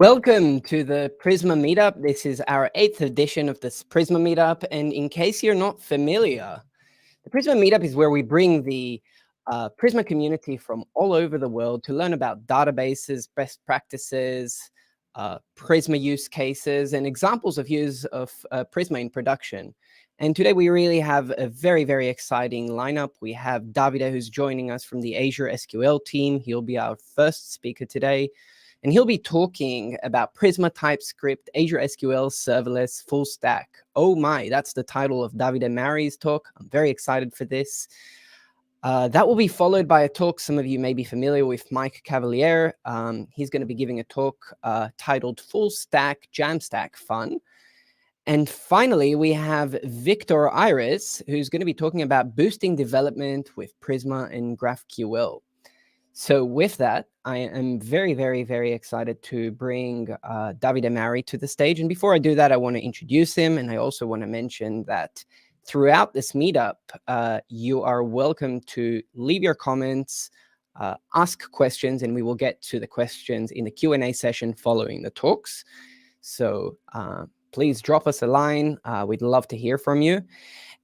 Welcome to the Prisma Meetup. This is our 8th edition of this Prisma Meetup. And in case you're not familiar, the Prisma Meetup is where we bring the Prisma community from all over the world to learn about databases, best practices, Prisma use cases, and examples of use of Prisma in production. And today we really have a very, very exciting lineup. We have Davide, who's joining us from the AzureSQL team. He'll be our first speaker today. And he'll be talking about Prisma TypeScript, AzureSQL, Serverless, FullStack. Oh my, that's the title of Davide Mauri's talk. I'm very excited for this. That will be followed by a talk some of you may be familiar with, Mike Cavaliere. He's going to be giving a talk titled FullStack Jamstack Fun. And finally, we have Victor Iris, who's going to be talking about boosting development with Prisma and GraphQL. So with that, I am very, very, very excited to bring Davide Mauri to the stage. And before I do that, I want to introduce him. And I also want to mention that throughout this meetup, you are welcome to leave your comments, ask questions, and we will get to the questions in the Q&A session following the talks. So please drop us a line. We'd love to hear from you.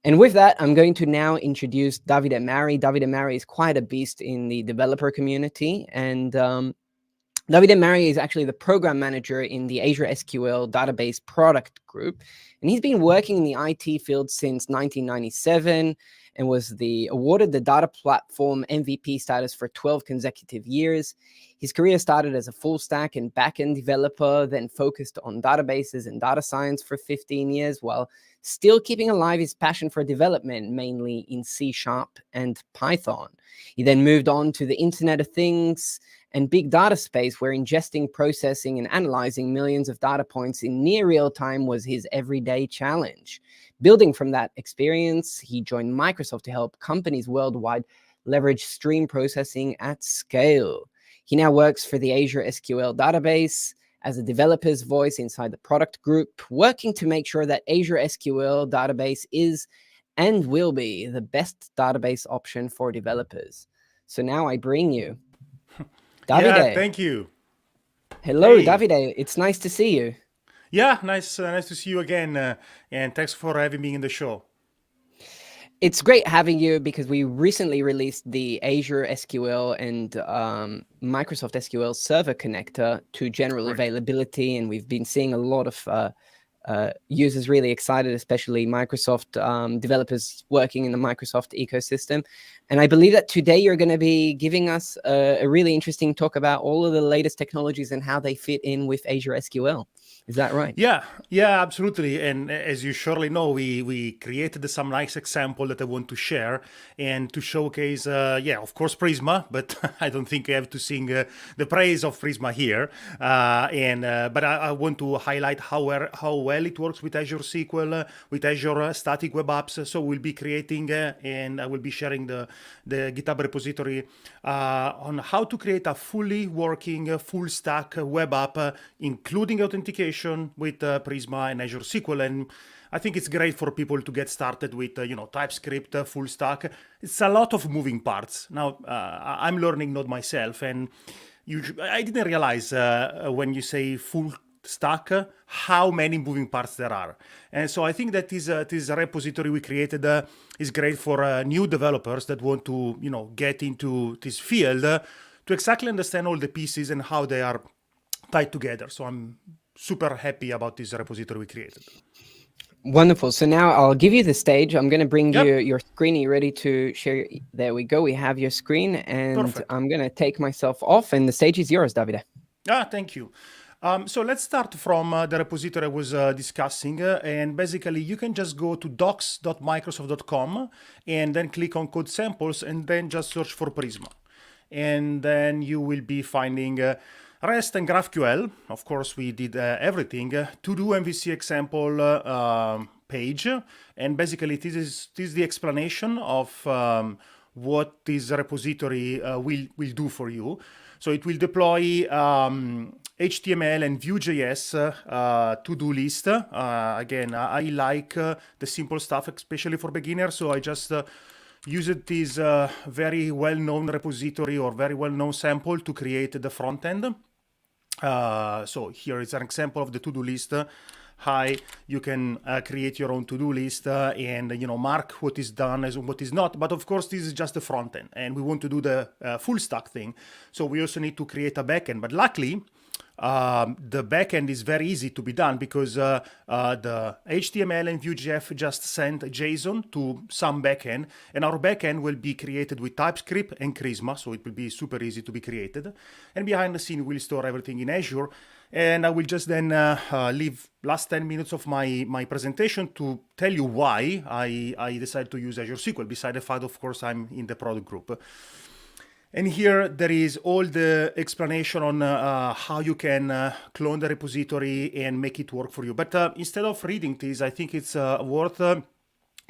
And with that, I'm going to now introduce Davide Mauri. Davide Mauri is quite a beast in the developer community. And Davide Mauri is actually the program manager in the AzureSQL database product group. And he's been working in the IT field since 1997 and was awarded the data platform MVP status for 12 consecutive years. His career started as a full stack and backend developer, then focused on databases and data science for 15 years, while still keeping alive his passion for development, mainly in C# and Python. He then moved on to the Internet of Things and big data space, where ingesting, processing, and analyzing millions of data points in near real time was his everyday challenge. Building from that experience, he joined Microsoft to help companies worldwide leverage stream processing at scale. He now works for the AzureSQL database as a developer's voice inside the product group, working to make sure that AzureSQL database is and will be the best database option for developers. So now I bring you Davide. Yeah, thank you. Hello, Hey. Davide. It's nice to see you. Yeah, nice to see you again, and thanks for having me in the show. It's great having you because we recently released the Azure SQL and Microsoft SQL Server connector to general availability, and we've been seeing a lot of users really excited, especially Microsoft developers working in the Microsoft ecosystem. And I believe that today you're going to be giving us a really interesting talk about all of the latest technologies and how they fit in with Azure SQL. Is that right? Yeah, absolutely. And as you surely know, we created some nice example that I want to share and to showcase, of course, Prisma, but I don't think I have to sing the praise of Prisma here. But I want to highlight how well it works with Azure SQL, with Azure Static Web Apps. So we'll be creating and I will be sharing the GitHub repository on how to create a fully working full stack web app, including authentication with Prisma and Azure SQL. And I think it's great for people to get started with TypeScript, full stack. It's a lot of moving parts. Now, I'm learning Node myself, and I didn't realize when you say full stack how many moving parts there are. And so I think that this repository we created is great for new developers that want to get into this field to exactly understand all the pieces and how they are tied together. So I'm super happy about this repository we created. Wonderful. So now I'll give you the stage. I'm going to bring you your screen. Are you ready to share? There we go. We have your screen, and Perfect. I'm going to take myself off, and the stage is yours, Davide. Thank you. So let's start from the repository I was discussing, and basically you can just go to docs.microsoft.com and then click on code samples and then just search for Prisma. And then you will be finding REST and GraphQL. Of course, we did everything. To-do MVC example page. And basically this is the explanation of what this repository will do for you. So it will deploy HTML and Vue.js to-do list. Again, I like the simple stuff, especially for beginners. So I just used this very well-known repository or very well-known sample to create the front end. So here is an example of the to-do list. Hi, you can create your own to-do list and mark what is done as what is not. But of course, this is just the front end, and we want to do the full stack thing. So we also need to create a backend. But luckily, the backend is very easy to be done because the HTML and Vue.js just sent JSON to some backend, and our backend will be created with TypeScript and Prisma, so it will be super easy to be created. And behind the scene, we'll store everything in Azure. And I will just then leave last 10 minutes of my presentation to tell you why I decided to use AzureSQL, beside the fact, of course, I'm in the product group. And here there is all the explanation on how you can clone the repository and make it work for you. But instead of reading this, I think it's worth to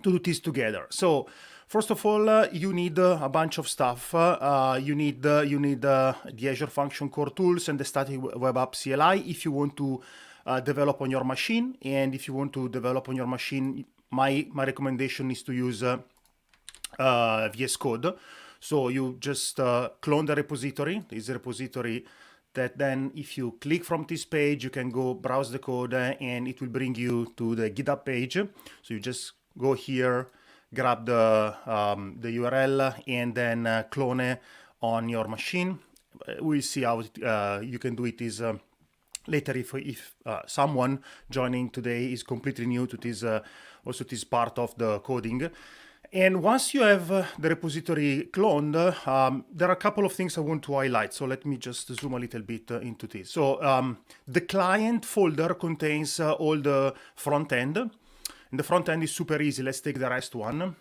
do this together. So first of all, you need a bunch of stuff. You need the Azure Function Core tools and the static web app CLI if you want to develop on your machine. And if you want to develop on your machine, my recommendation is to use VS Code. So you just clone the repository. This is a repository that then if you click from this page, you can go browse the code and it will bring you to the GitHub page. So you just go here, grab the URL and then clone it on your machine. We'll see how you can do it is later if someone joining today is completely new to this, also this part of the coding. And once you have the repository cloned, there are a couple of things I want to highlight. So let me just zoom a little bit into this. So the client folder contains all the front end. And the front end is super easy. Let's take the REST one.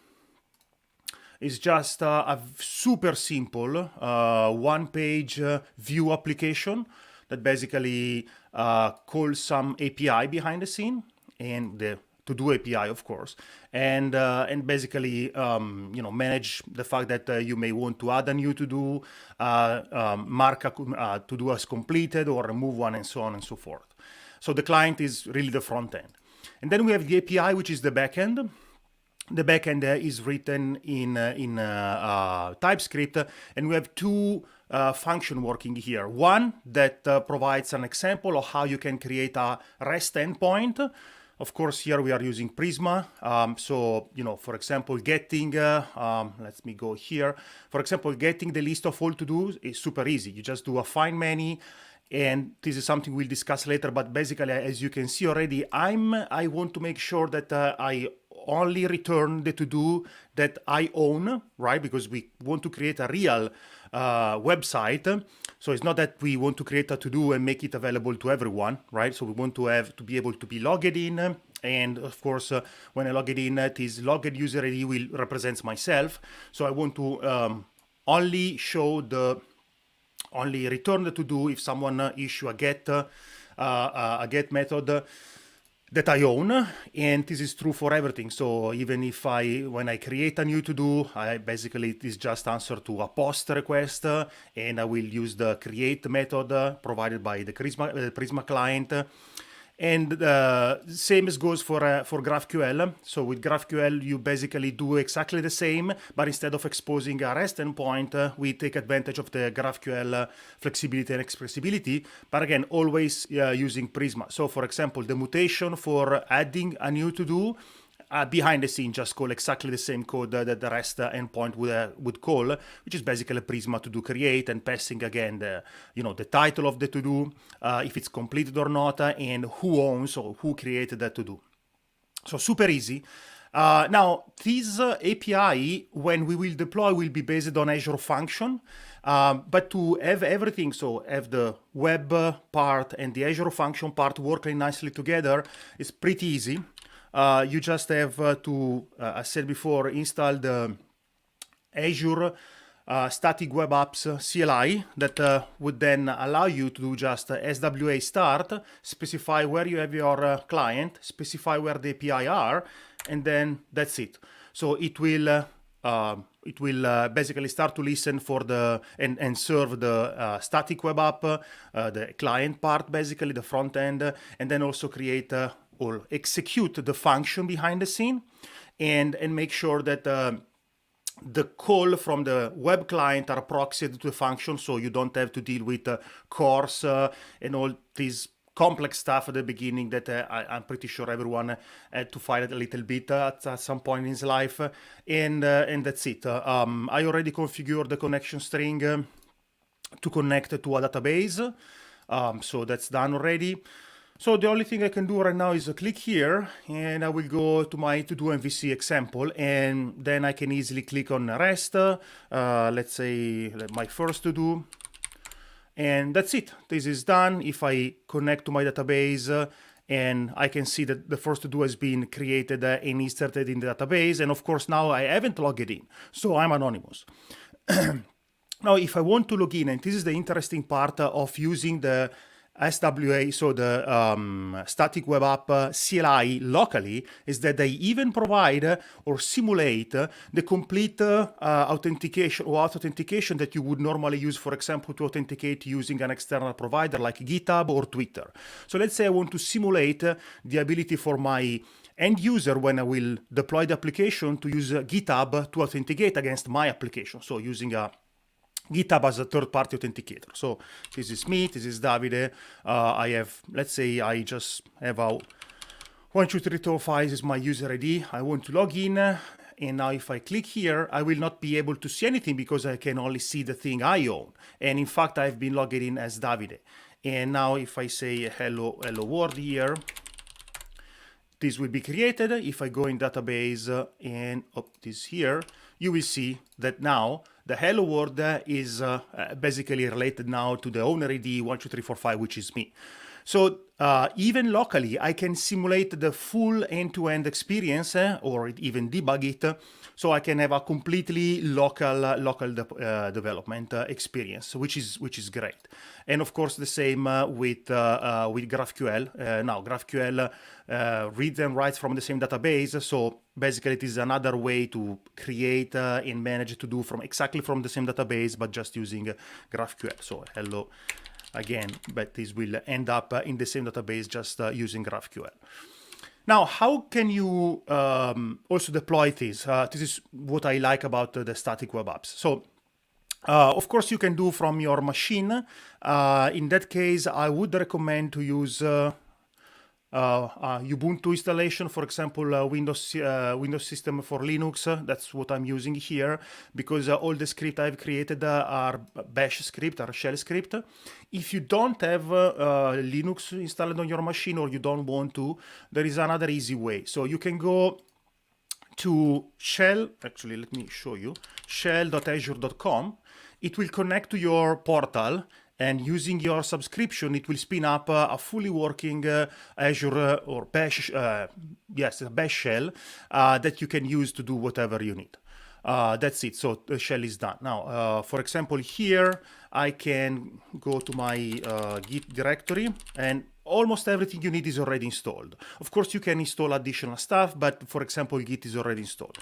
It's just a super simple one-page view application that basically calls some API behind the scene and the to-do API, of course, and basically manage the fact that you may want to add a new to-do, mark a to-do as completed, or remove one, and so on and so forth. So the client is really the front end, and then we have the API, which is the backend. The backend is written in TypeScript, and we have two function working here. One that provides an example of how you can create a REST endpoint. Of course, here we are using Prisma. So, for example, getting, let me go here. For example, getting the list of all to-dos is super easy. You just do a find many, and this is something we'll discuss later. But basically, as you can see already, I want to make sure that I only return the to-do that I own, right? Because we want to create a real website. So it's not that we want to create a to-do and make it available to everyone, right? So we want to be able to be logged in. And of course, when I log it in, this logged user ID will represent myself. So I want to only return the to-do if someone issue a get method that I own, and this is true for everything. So even if when I create a new to-do, it is just answer to a post request, and I will use the create method provided by the Prisma client. And same as goes for GraphQL. So with GraphQL, you basically do exactly the same, but instead of exposing a REST endpoint, we take advantage of the GraphQL flexibility and expressibility, but again, always using Prisma. So for example, the mutation for adding a new to-do, behind the scene, just call exactly the same code that the REST endpoint would call, which is basically Prisma to do create and passing again the title of the to-do, if it's completed or not, and who owns or who created that to-do. So super easy. Now, this API, when we will deploy, will be based on Azure Function. But to have everything, so have the web part and the Azure Function part working nicely together, is pretty easy. You just have to, as said before, install the Azure Static Web Apps CLI that would then allow you to do just SWA start, specify where you have your client, specify where the API are, and then that's it. So it will basically start to listen for and serve the static web app, the client part, basically the front end, and then also create or execute the function behind the scene, and make sure that the call from the web client are proxied to the function, so you don't have to deal with cores and all these complex stuff at the beginning that I'm pretty sure everyone had to fight a little bit at some point in his life, and that's it. I already configured the connection string to connect to a database, so that's done already. So the only thing I can do right now is click here, and I will go to my to-do MVC example, and then I can easily click on REST, let's say my first to-do, and that's it. This is done. If I connect to my database, and I can see that the first to-do has been created and inserted in the database, and of course now I haven't logged in, so I'm anonymous. Now, if I want to log in, and this is the interesting part of using the SWA, so the static web app CLI locally, is that they even provide or simulate the complete authentication or authentication that you would normally use, for example, to authenticate using an external provider like GitHub or Twitter. So let's say I want to simulate the ability for my end user, when I will deploy the application, to use GitHub to authenticate against my application. So using a GitHub as a third-party authenticator. So this is me, this is Davide. I have, let's say I just have a 1, 2, 3, 4, 5 is my user ID. I want to log in. And now if I click here, I will not be able to see anything because I can only see the thing I own. And in fact, I've been logged in as Davide. And now if I say hello world here, this will be created. If I go in database and this here, you will see that now the hello world is basically related now to the owner ID 12345, which is me. So even locally, I can simulate the full end-to-end experience or even debug it. So I can have a completely local development experience, which is great. And of course, the same with GraphQL. Now, GraphQL reads and writes from the same database. So basically, it is another way to create and manage to do exactly from the same database, but just using GraphQL. So hello again, but this will end up in the same database just using GraphQL. Now, how can you also deploy this? This is what I like about the static web apps. So, of course, you can do from your machine. In that case, I would recommend to use Ubuntu installation, for example, Windows system for Linux. That's what I'm using here, because all the scripts I've created are bash script, are shell script. If you don't have Linux installed on your machine, or you don't want to, there is another easy way. So you can go to shell, actually let me show you, shell.azure.com. It will connect to your portal, and using your subscription, it will spin up a fully working Azure or Bash, yes, a Bash shell that you can use to do whatever you need. That's it. So the shell is done. Now, for example, here I can go to my Git directory, and almost everything you need is already installed. Of course, you can install additional stuff, but for example, Git is already installed.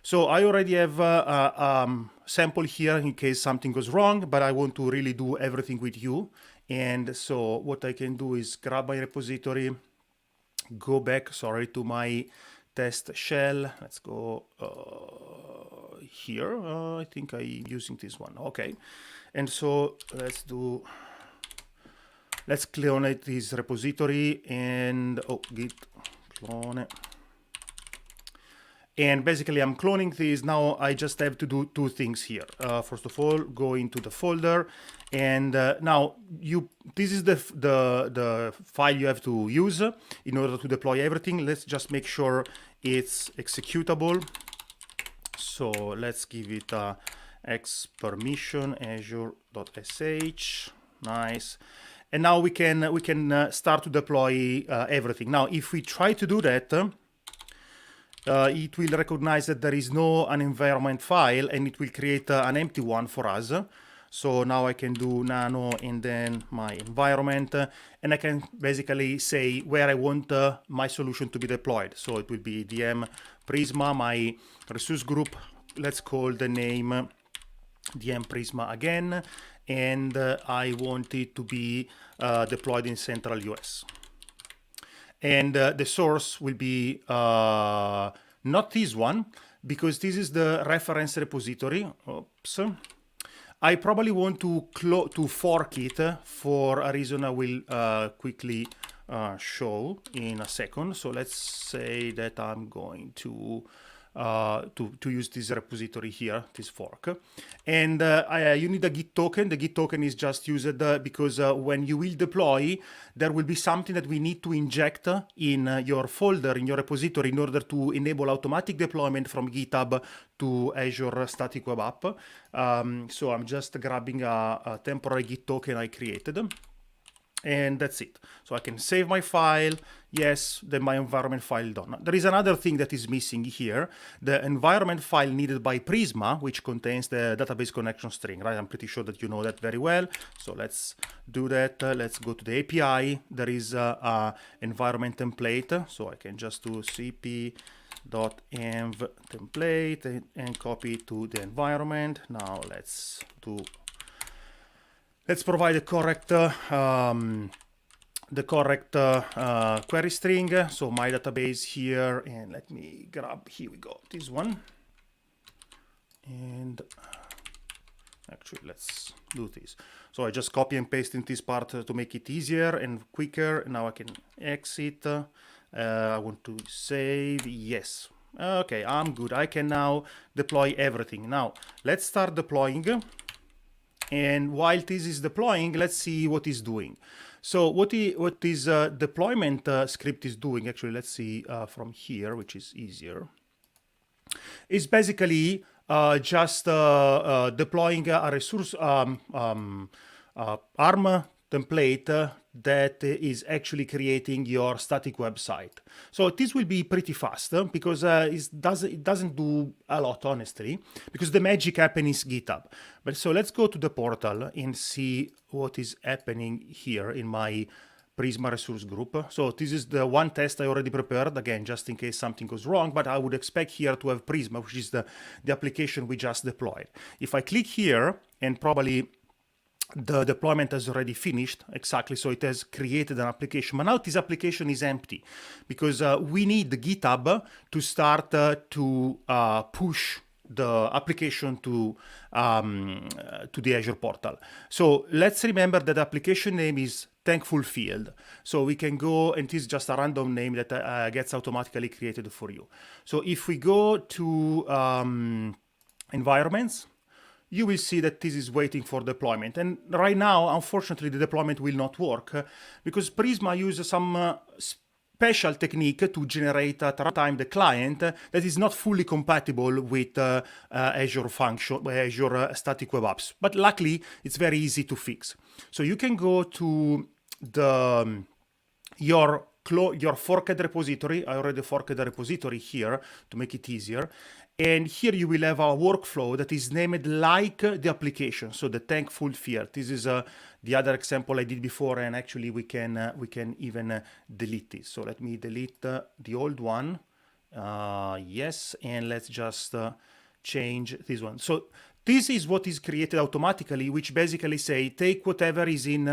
So I already have a sample here in case something goes wrong, but I want to really do everything with you. And so what I can do is grab my repository, go back, to my test shell. Let's go here. I think I'm using this one. Okay. And so let's clone this repository and git clone. And basically, I'm cloning this. Now I just have to do two things here. First of all, go into the folder, and now this is the file you have to use in order to deploy everything. Let's just make sure it's executable. So let's give it a x permission azure.sh. Nice. And now we can start to deploy everything. Now, if we try to do that, it will recognize that there is an environment file, and it will create an empty one for us. So now I can do nano and then my environment, and I can basically say where I want my solution to be deployed. So it will be DM Prisma, my resource group. Let's call the name DM Prisma again, and I want it to be deployed in Central US. And the source will be not this one, because this is the reference repository. Oops. I probably want to fork it for a reason I will quickly show in a second. So let's say that I'm going to use this repository here, this fork. And you need a Git token. The Git token is just used because when you will deploy, there will be something that we need to inject in your folder, in your repository, in order to enable automatic deployment from GitHub to Azure Static Web App. So I'm just grabbing a temporary Git token I created. And that's it. So I can save my file. Yes, then my environment file done. There is another thing that is missing here. The environment file needed by Prisma, which contains the database connection string, right? I'm pretty sure that you know that very well. So let's do that. Let's go to the API. There is a environment template. So I can just do cp.env template and copy it to the environment. Now let's provide the correct query string. So my database here, and let me grab, here we go, this one. And actually, let's do this. So I just copy and paste in this part to make it easier and quicker. Now I can exit. I want to save, yes. Okay, I'm good. I can now deploy everything. Now, let's start deploying. And while this is deploying, let's see what it's doing. So what this deployment script is doing, actually, let's see from here, which is easier, is basically just deploying a resource ARM template that is actually creating your static website. So this will be pretty fast because it doesn't do a lot, honestly, because the magic happens in GitHub. But so let's go to the portal and see what is happening here in my Prisma resource group. So this is the one test I already prepared, again, just in case something goes wrong, but I would expect here to have Prisma, which is the application we just deployed. If I click here, and probably the deployment has already finished, exactly, so it has created an application. But now this application is empty because we need the GitHub to start to push the application to the Azure portal. So let's remember that the application name is thankful field. So we can go, and it is just a random name that gets automatically created for you. So if we go to environments, you will see that this is waiting for deployment. And right now, unfortunately, the deployment will not work because Prisma uses some special technique to generate at runtime the client that is not fully compatible with Azure Static Web Apps. But luckily, it's very easy to fix. So you can go to your forked repository. I already forked the repository here to make it easier. And here you will have a workflow that is named like the application. So the thankful field. This is the other example I did before, and actually we can even delete this. So let me delete the old one. Yes, and let's just change this one. So this is what is created automatically, which basically say take whatever is in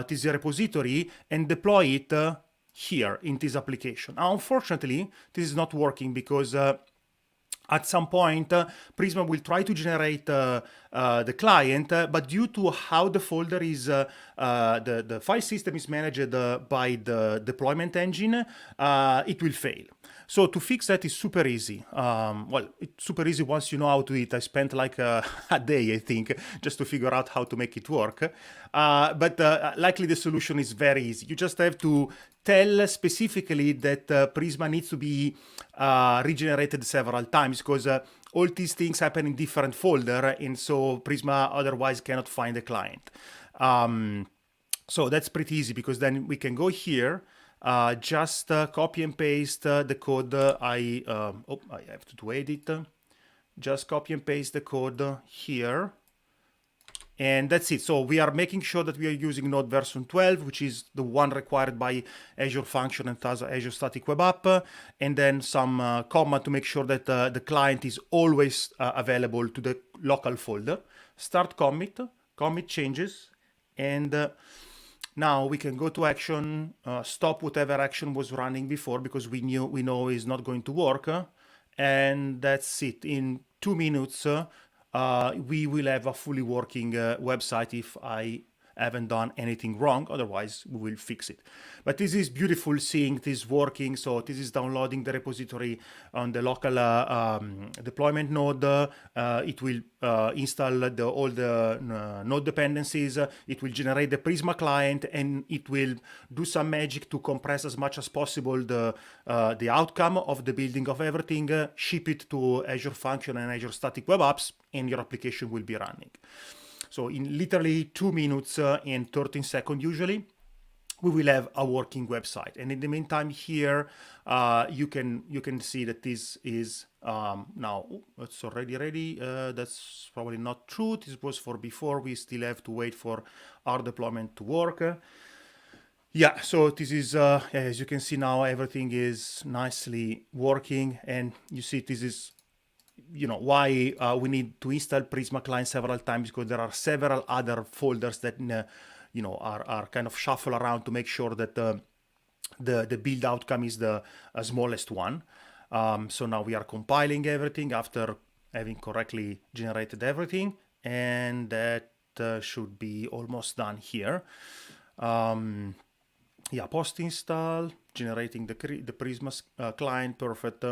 this repository and deploy it here in this application. Now, unfortunately, this is not working because at some point, Prisma will try to generate the client, but due to how the folder is, the file system is managed by the deployment engine, it will fail. So to fix that is super easy. Well, it's super easy once you know how to do it. I spent like a day, I think, just to figure out how to make it work. But likely the solution is very easy. You just have to tell specifically that Prisma needs to be regenerated several times because all these things happen in different folder, and so Prisma otherwise cannot find the client. So that's pretty easy because then we can go here, just copy and paste the code. I have to edit. Just copy and paste the code here. And that's it. So we are making sure that we are using Node version 12, which is the one required by Azure Function and Azure Static Web App, and then some comma to make sure that the client is always available to the local folder. Start commit changes, and now we can go to action, stop whatever action was running before because we know is not going to work, and that's it. In 2 minutes, we will have a fully working website if I haven't done anything wrong. Otherwise, we will fix it. But this is beautiful seeing this working. So this is downloading the repository on the local deployment node. It will install all the node dependencies. It will generate the Prisma client, and it will do some magic to compress as much as possible the outcome of the building of everything, ship it to Azure Function and Azure Static Web Apps, and your application will be running. So in literally 2 minutes and 13 seconds usually, we will have a working website. And in the meantime here, you can see that this is now, it's already ready. That's probably not true. This was for before. We still have to wait for our deployment to work. Yeah, so this is, as you can see now, everything is nicely working. And you see this is, why we need to install Prisma client several times, because there are several other folders that are kind of shuffle around to make sure that the build outcome is the smallest one. So now we are compiling everything after having correctly generated everything, and that should be almost done here. Yeah, post install, generating the Prisma client, perfect,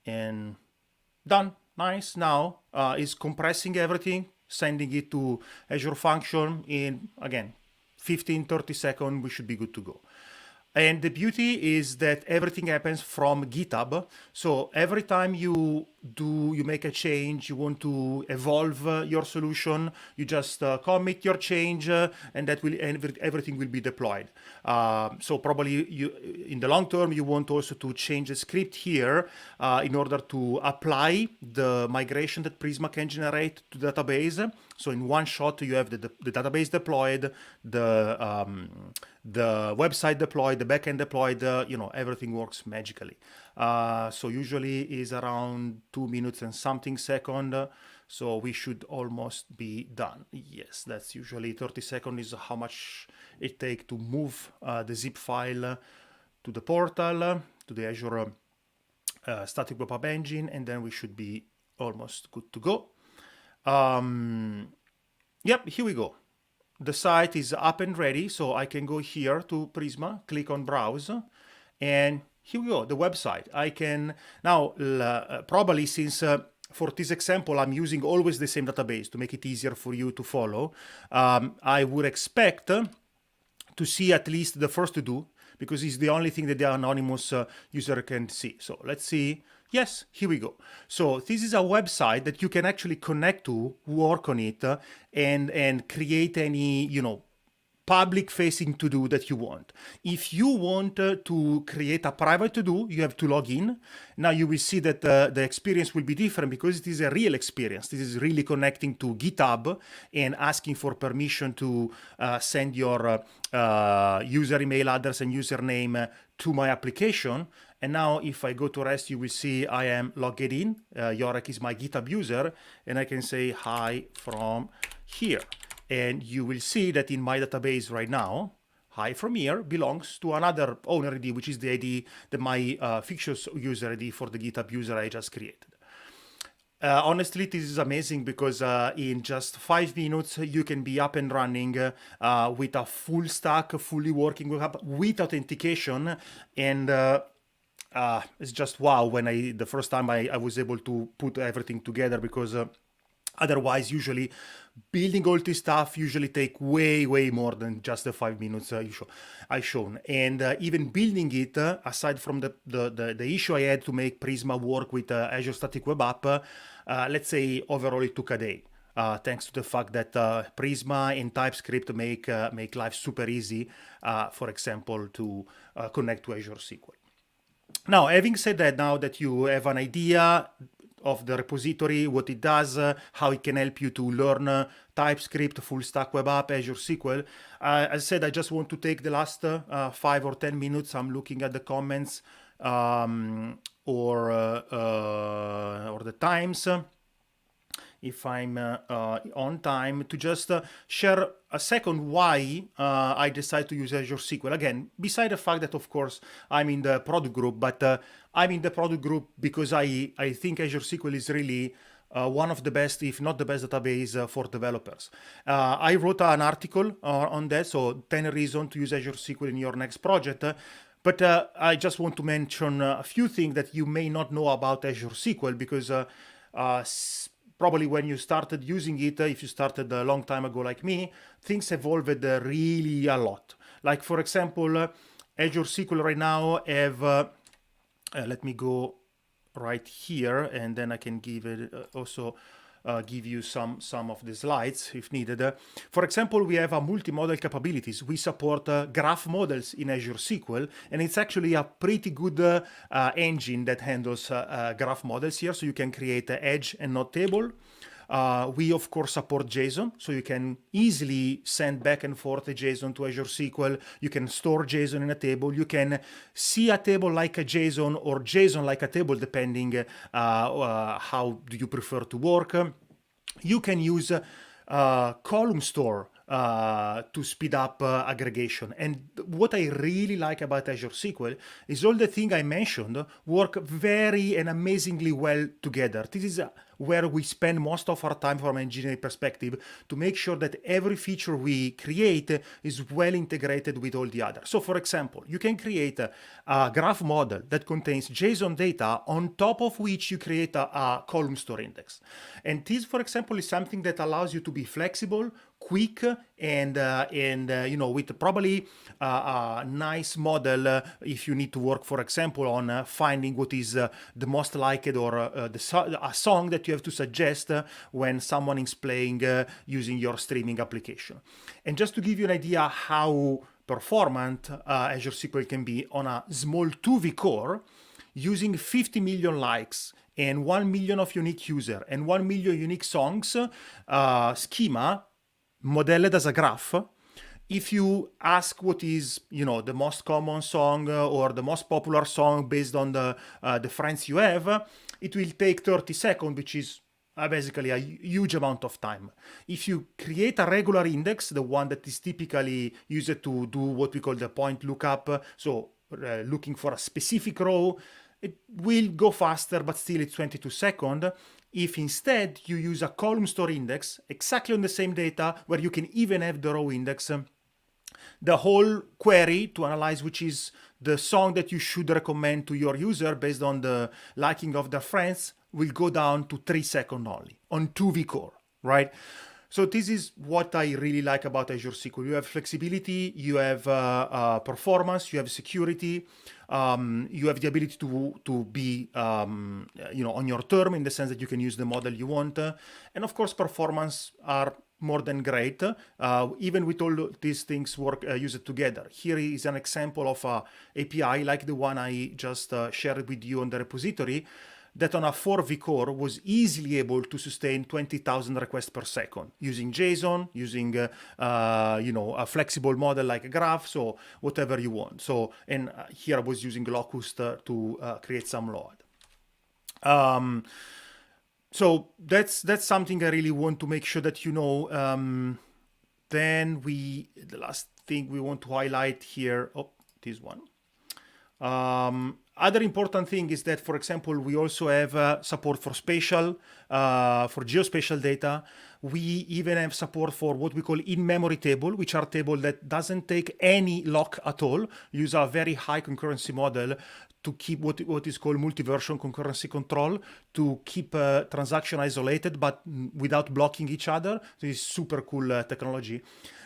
and done. Nice. Now is compressing everything, sending it to Azure Function in, again, 15-30 seconds. We should be good to go. And the beauty is that everything happens from GitHub. So every time you make a change, you want to evolve your solution, you just commit your change, and that will everything will be deployed. So probably in the long term, you want also to change the script here in order to apply the migration that Prisma can generate to the database. So in one shot, you have the database deployed, the website deployed, the backend deployed, everything works magically. So usually is around 2 minutes and something second. So we should almost be done. Yes, that's usually 30 seconds is how much it takes to move the zip file to the portal, to the Azure Static Web App Engine, and then we should be almost good to go. Yep, here we go. The site is up and ready, so I can go here to Prisma, click on Browse, and here we go, the website. I can now, probably since for this example, I'm using always the same database to make it easier for you to follow. I would expect to see at least the first to do, because it's the only thing that the anonymous user can see. So let's see. Yes, here we go. So this is a website that you can actually connect to, work on it, and create any, public facing to-do that you want. If you want to create a private to-do, you have to log in. Now you will see that the experience will be different because it is a real experience. This is really connecting to GitHub and asking for permission to send your user email address and username to my application. And now if I go to REST, you will see I am logged in. Yorek is my GitHub user, and I can say hi from here. And you will see that in my database right now, hi from here belongs to another owner ID, which is the ID that my fictitious user ID for the GitHub user I just created. Honestly, this is amazing because in just 5 minutes, you can be up and running with a full stack, fully working with authentication. And it's just wow when the first time I was able to put everything together, because otherwise, usually building all this stuff usually take way more than just the 5 minutes I shown. And even building it, aside from the issue I had to make Prisma work with Azure Static Web App, let's say overall it took a day. Thanks to the fact that Prisma and TypeScript make life super easy, for example, to connect to Azure SQL. Now, having said that, now that you have an idea of the repository, what it does, how it can help you to learn TypeScript, full stack web app, Azure SQL. As I said, I just want to take the last 5 or 10 minutes. I'm looking at the comments or the times. if I'm on time, to just share a second why I decided to use Azure SQL. Again, beside the fact that, of course, I'm in the product group, but I'm in the product group because I think Azure SQL is really one of the best, if not the best, database for developers. I wrote an article on that, so 10 reasons to use Azure SQL in your next project. But I just want to mention a few things that you may not know about Azure SQL, because probably when you started using it, if you started a long time ago like me, things evolved really a lot. Like, for example, Azure SQL right now have, let me go right here, and then I can give it also give you some of the slides if needed. For example, we have a multi-model capabilities. We support graph models in Azure SQL, and it's actually a pretty good engine that handles graph models here. So you can create edge and not table. We of course support JSON, so you can easily send back and forth a JSON to Azure SQL. You can store JSON in a table. You can see a table like a JSON or JSON like a table, depending how do you prefer to work. You can use column store to speed up aggregation. And what I really like about Azure SQL is all the things I mentioned work very and amazingly well together. This is where we spend most of our time from an engineering perspective, to make sure that every feature we create is well integrated with all the others. So for example, you can create a graph model that contains JSON data, on top of which you create a column store index. And this, for example, is something that allows you to be flexible, quick, and with probably a nice model if you need to work, for example, on finding what is the most liked, or a song that you have to suggest when someone is playing using your streaming application. And just to give you an idea how performant Azure SQL can be on a small 2V core, using 50 million likes and 1 million of unique user and 1 million unique songs schema modeled as a graph. If you ask what is, the most common song or the most popular song based on the friends you have, it will take 30 seconds, which is basically a huge amount of time. If you create a regular index, the one that is typically used to do what we call the point lookup, so looking for a specific row, it will go faster, but still it's 22 seconds. If instead you use a column store index exactly on the same data, where you can even have the row index, the whole query to analyze which is the song that you should recommend to your user based on the liking of their friends will go down to 3 seconds only on 2V core, right? So this is what I really like about Azure SQL. You have flexibility, you have performance, you have security, you have the ability to be on your term, in the sense that you can use the model you want, and of course performance are more than great, even with all these things used together. Here is an example of a API like the one I just shared with you on the repository, that on a 4V core was easily able to sustain 20,000 requests per second using JSON, using a flexible model like a graph, so whatever you want. So, and here I was using Locust to create some load. So that's something I really want to make sure that you know. Then the last thing we want to highlight here, this one. Other important thing is that, for example, we also have support for spatial, for geospatial data. We even have support for what we call in-memory table, which are tables that doesn't take any lock at all, use a very high concurrency model to keep what is called multi-version concurrency control, to keep transaction isolated, but without blocking each other. This is super cool technology.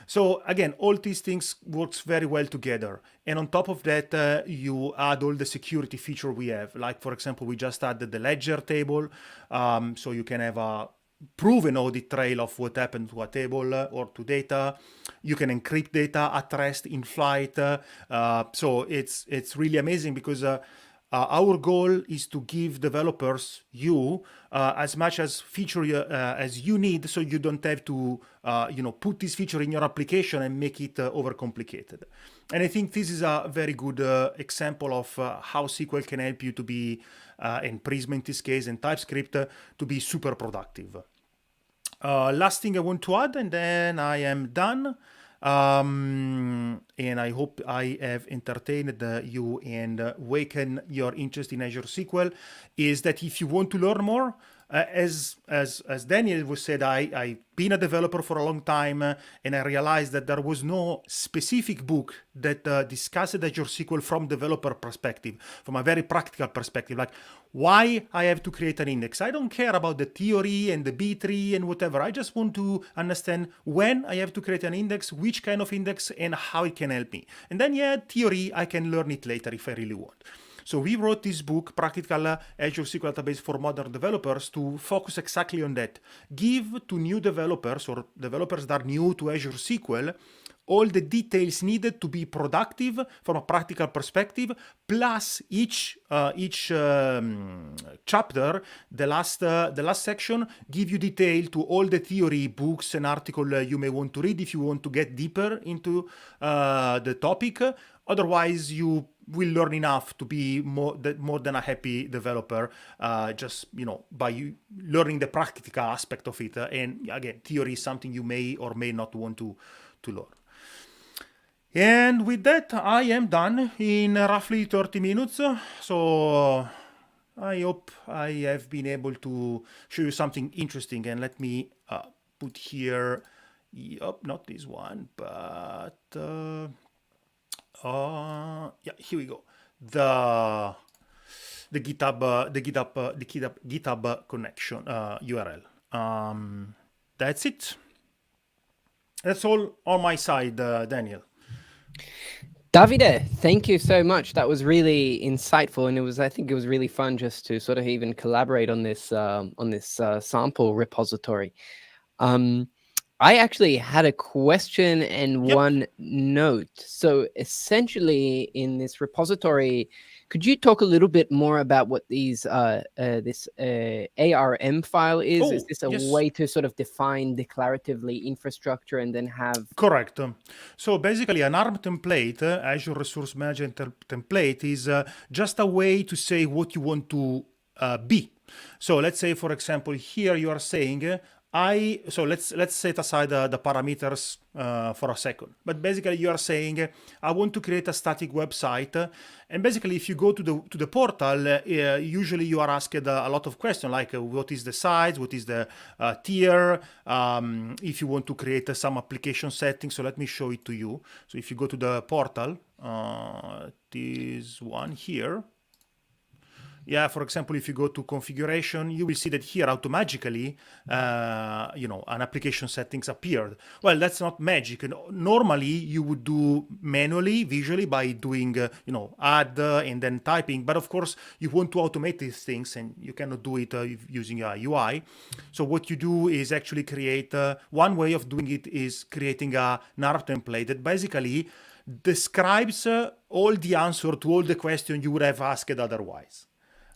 So again, all these things works very well together. And on top of that, you add all the security feature we have. Like, for example, we just added the ledger table. So you can have a proven audit trail of what happened to a table or to data. You can encrypt data at rest in flight. So it's really amazing, because our goal is to give developers as much as feature as you need, so you don't have to put this feature in your application and make it overcomplicated. And I think this is a very good example of how SQL can help you to be, and Prisma in this case, and TypeScript, to be super productive. Last thing I want to add, and then I am done. And I hope I have entertained you and awakened your interest in Azure SQL, is that if you want to learn more, as Daniel was said, I've been a developer for a long time, and I realized that there was no specific book that discussed Azure SQL from developer perspective, from a very practical perspective, like why I have to create an index. I don't care about the theory and the B tree and whatever. I just want to understand when I have to create an index, which kind of index, and how it can help me. And then, yeah, theory, I can learn it later if I really want. So we wrote this book, Practical Azure SQL Database for Modern Developers, to focus exactly on that. Give to new developers or developers that are new to Azure SQL all the details needed to be productive from a practical perspective, plus each chapter, the last section, give you detail to all the theory books and articles you may want to read if you want to get deeper into the topic. Otherwise, you will learn enough to be more than a happy developer, just by learning the practical aspect of it. And again, theory is something you may or may not want to learn. And with that, I am done in roughly 30 minutes. So I hope I have been able to show you something interesting. And let me put here, not this one, but yeah, here we go. The GitHub connection URL. That's it. That's all on my side, Daniel. Davide, thank you so much. That was really insightful, and I think it was really fun just to sort of even collaborate on this sample repository. I actually had a question and one note. So essentially, in this repository, could you talk a little bit more about what this ARM file is? Is this a way to sort of define declaratively infrastructure and then have... Correct. So basically, an ARM template, Azure Resource Management template, is just a way to say what you want to be. So let's say, for example, here you are saying, so let's set aside the parameters for a second. But basically, you are saying, I want to create a static website. And basically, if you go to the portal, usually you are asked a lot of questions, like what is the size, what is the tier, if you want to create some application settings. So let me show it to you. So if you go to the portal, this one here. Yeah, for example, if you go to configuration, you will see that here automatically, an application settings appeared. Well, that's not magic. Normally, you would do manually, visually, by doing, add and then typing. But of course, you want to automate these things, and you cannot do it using a UI. So what you do is actually create, one way of doing it is creating a NARP template that basically describes all the answer to all the questions you would have asked otherwise.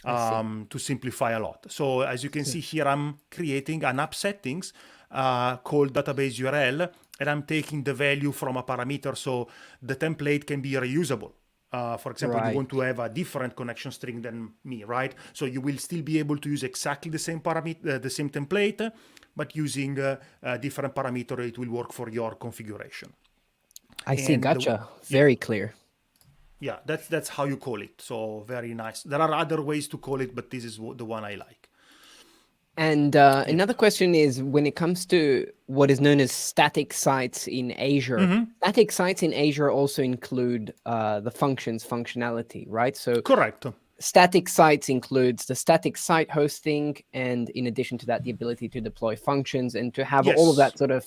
To simplify a lot. So as you can see here, I'm creating an app settings called database URL, and I'm taking the value from a parameter so the template can be reusable. For example, you want to have a different connection string than me, right? So you will still be able to use exactly the same parameter, the same template, but using a different parameter, it will work for your configuration. I see, gotcha. Very clear. Yeah, that's how you call it. So very nice. There are other ways to call it, but this is the one I like. And another question is, when it comes to what is known as static sites in Azure, static sites in Azure also include the functionality, right? So correct. Static sites includes the static site hosting, and in addition to that, the ability to deploy functions and to have all of that sort of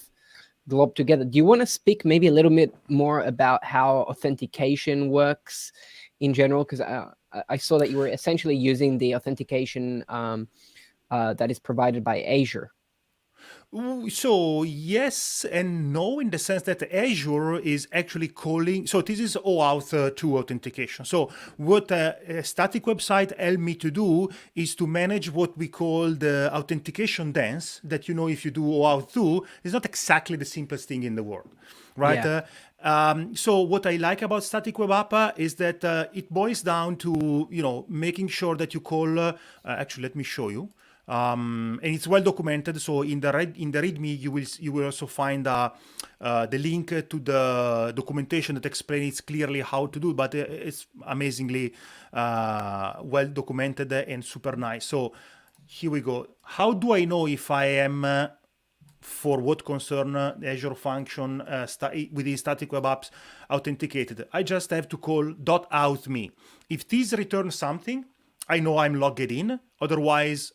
glob together. Do you want to speak maybe a little bit more about how authentication works in general? Because I saw that you were essentially using the authentication that is provided by Azure. So yes and no, in the sense that Azure is actually calling. So this is OAuth 2 authentication. So what a static website helped me to do is to manage what we call the authentication dance. That, if you do OAuth 2, is not exactly the simplest thing in the world, right? Yeah. So what I like about static web app is that it boils down to making sure that you call. Actually, let me show you. and it's well documented. So in the README, you will also find the link to the documentation that explains clearly how to do it, but it's amazingly well documented and super nice. So here we go. How do I know if I am for what concern Azure function within static web apps authenticated? I just have to call .outMe. If this returns something, I know I'm logged in. Otherwise,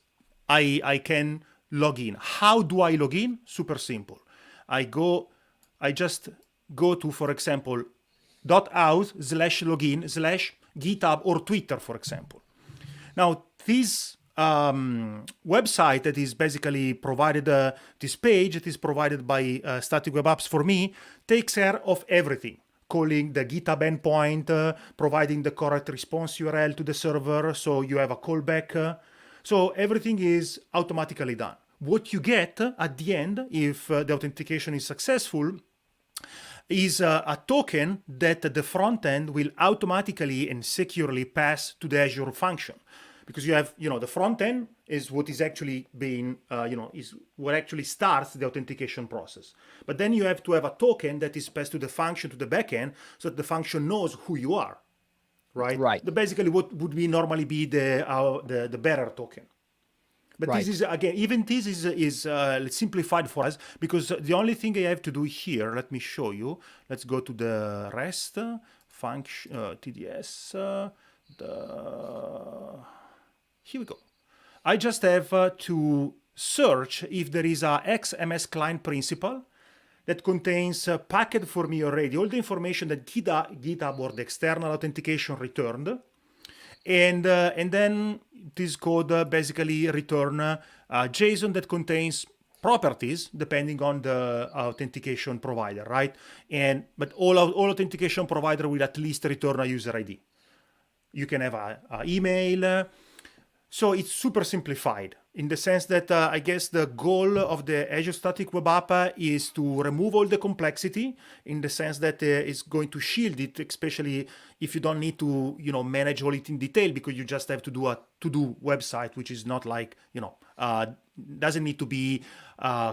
I can log in. How do I log in? Super simple. I just go to, for example, .out/login/GitHub or Twitter, for example. Now, this website that is basically provided, this page that is provided by Static Web Apps for me, takes care of everything. Calling the GitHub endpoint, providing the correct response URL to the server, so you have a callback. So everything is automatically done. What you get at the end, if the authentication is successful, is a token that the front end will automatically and securely pass to the Azure function. Because you have, the front end is what is actually being, is what actually starts the authentication process. But then you have to have a token that is passed to the function, to the backend, so that the function knows who you are, right? Right. Basically, what would normally be the bearer token. But Right. This is, again, even this is simplified for us, because the only thing I have to do here, let me show you. Let's go to the REST function, TDS, here we go. I just have to search if there is a XMS client principal that contains packed for me already all the information that GitHub or the external authentication returned. And then this code basically return JSON that contains properties depending on the authentication provider, right? But all authentication provider will at least return a user ID. You can have an email. So it's super simplified in the sense that I guess the goal of the Azure Static Web App is to remove all the complexity, in the sense that it's going to shield it, especially if you don't need to, manage all it in detail, because you just have to do a to-do website, which is not like, doesn't need to be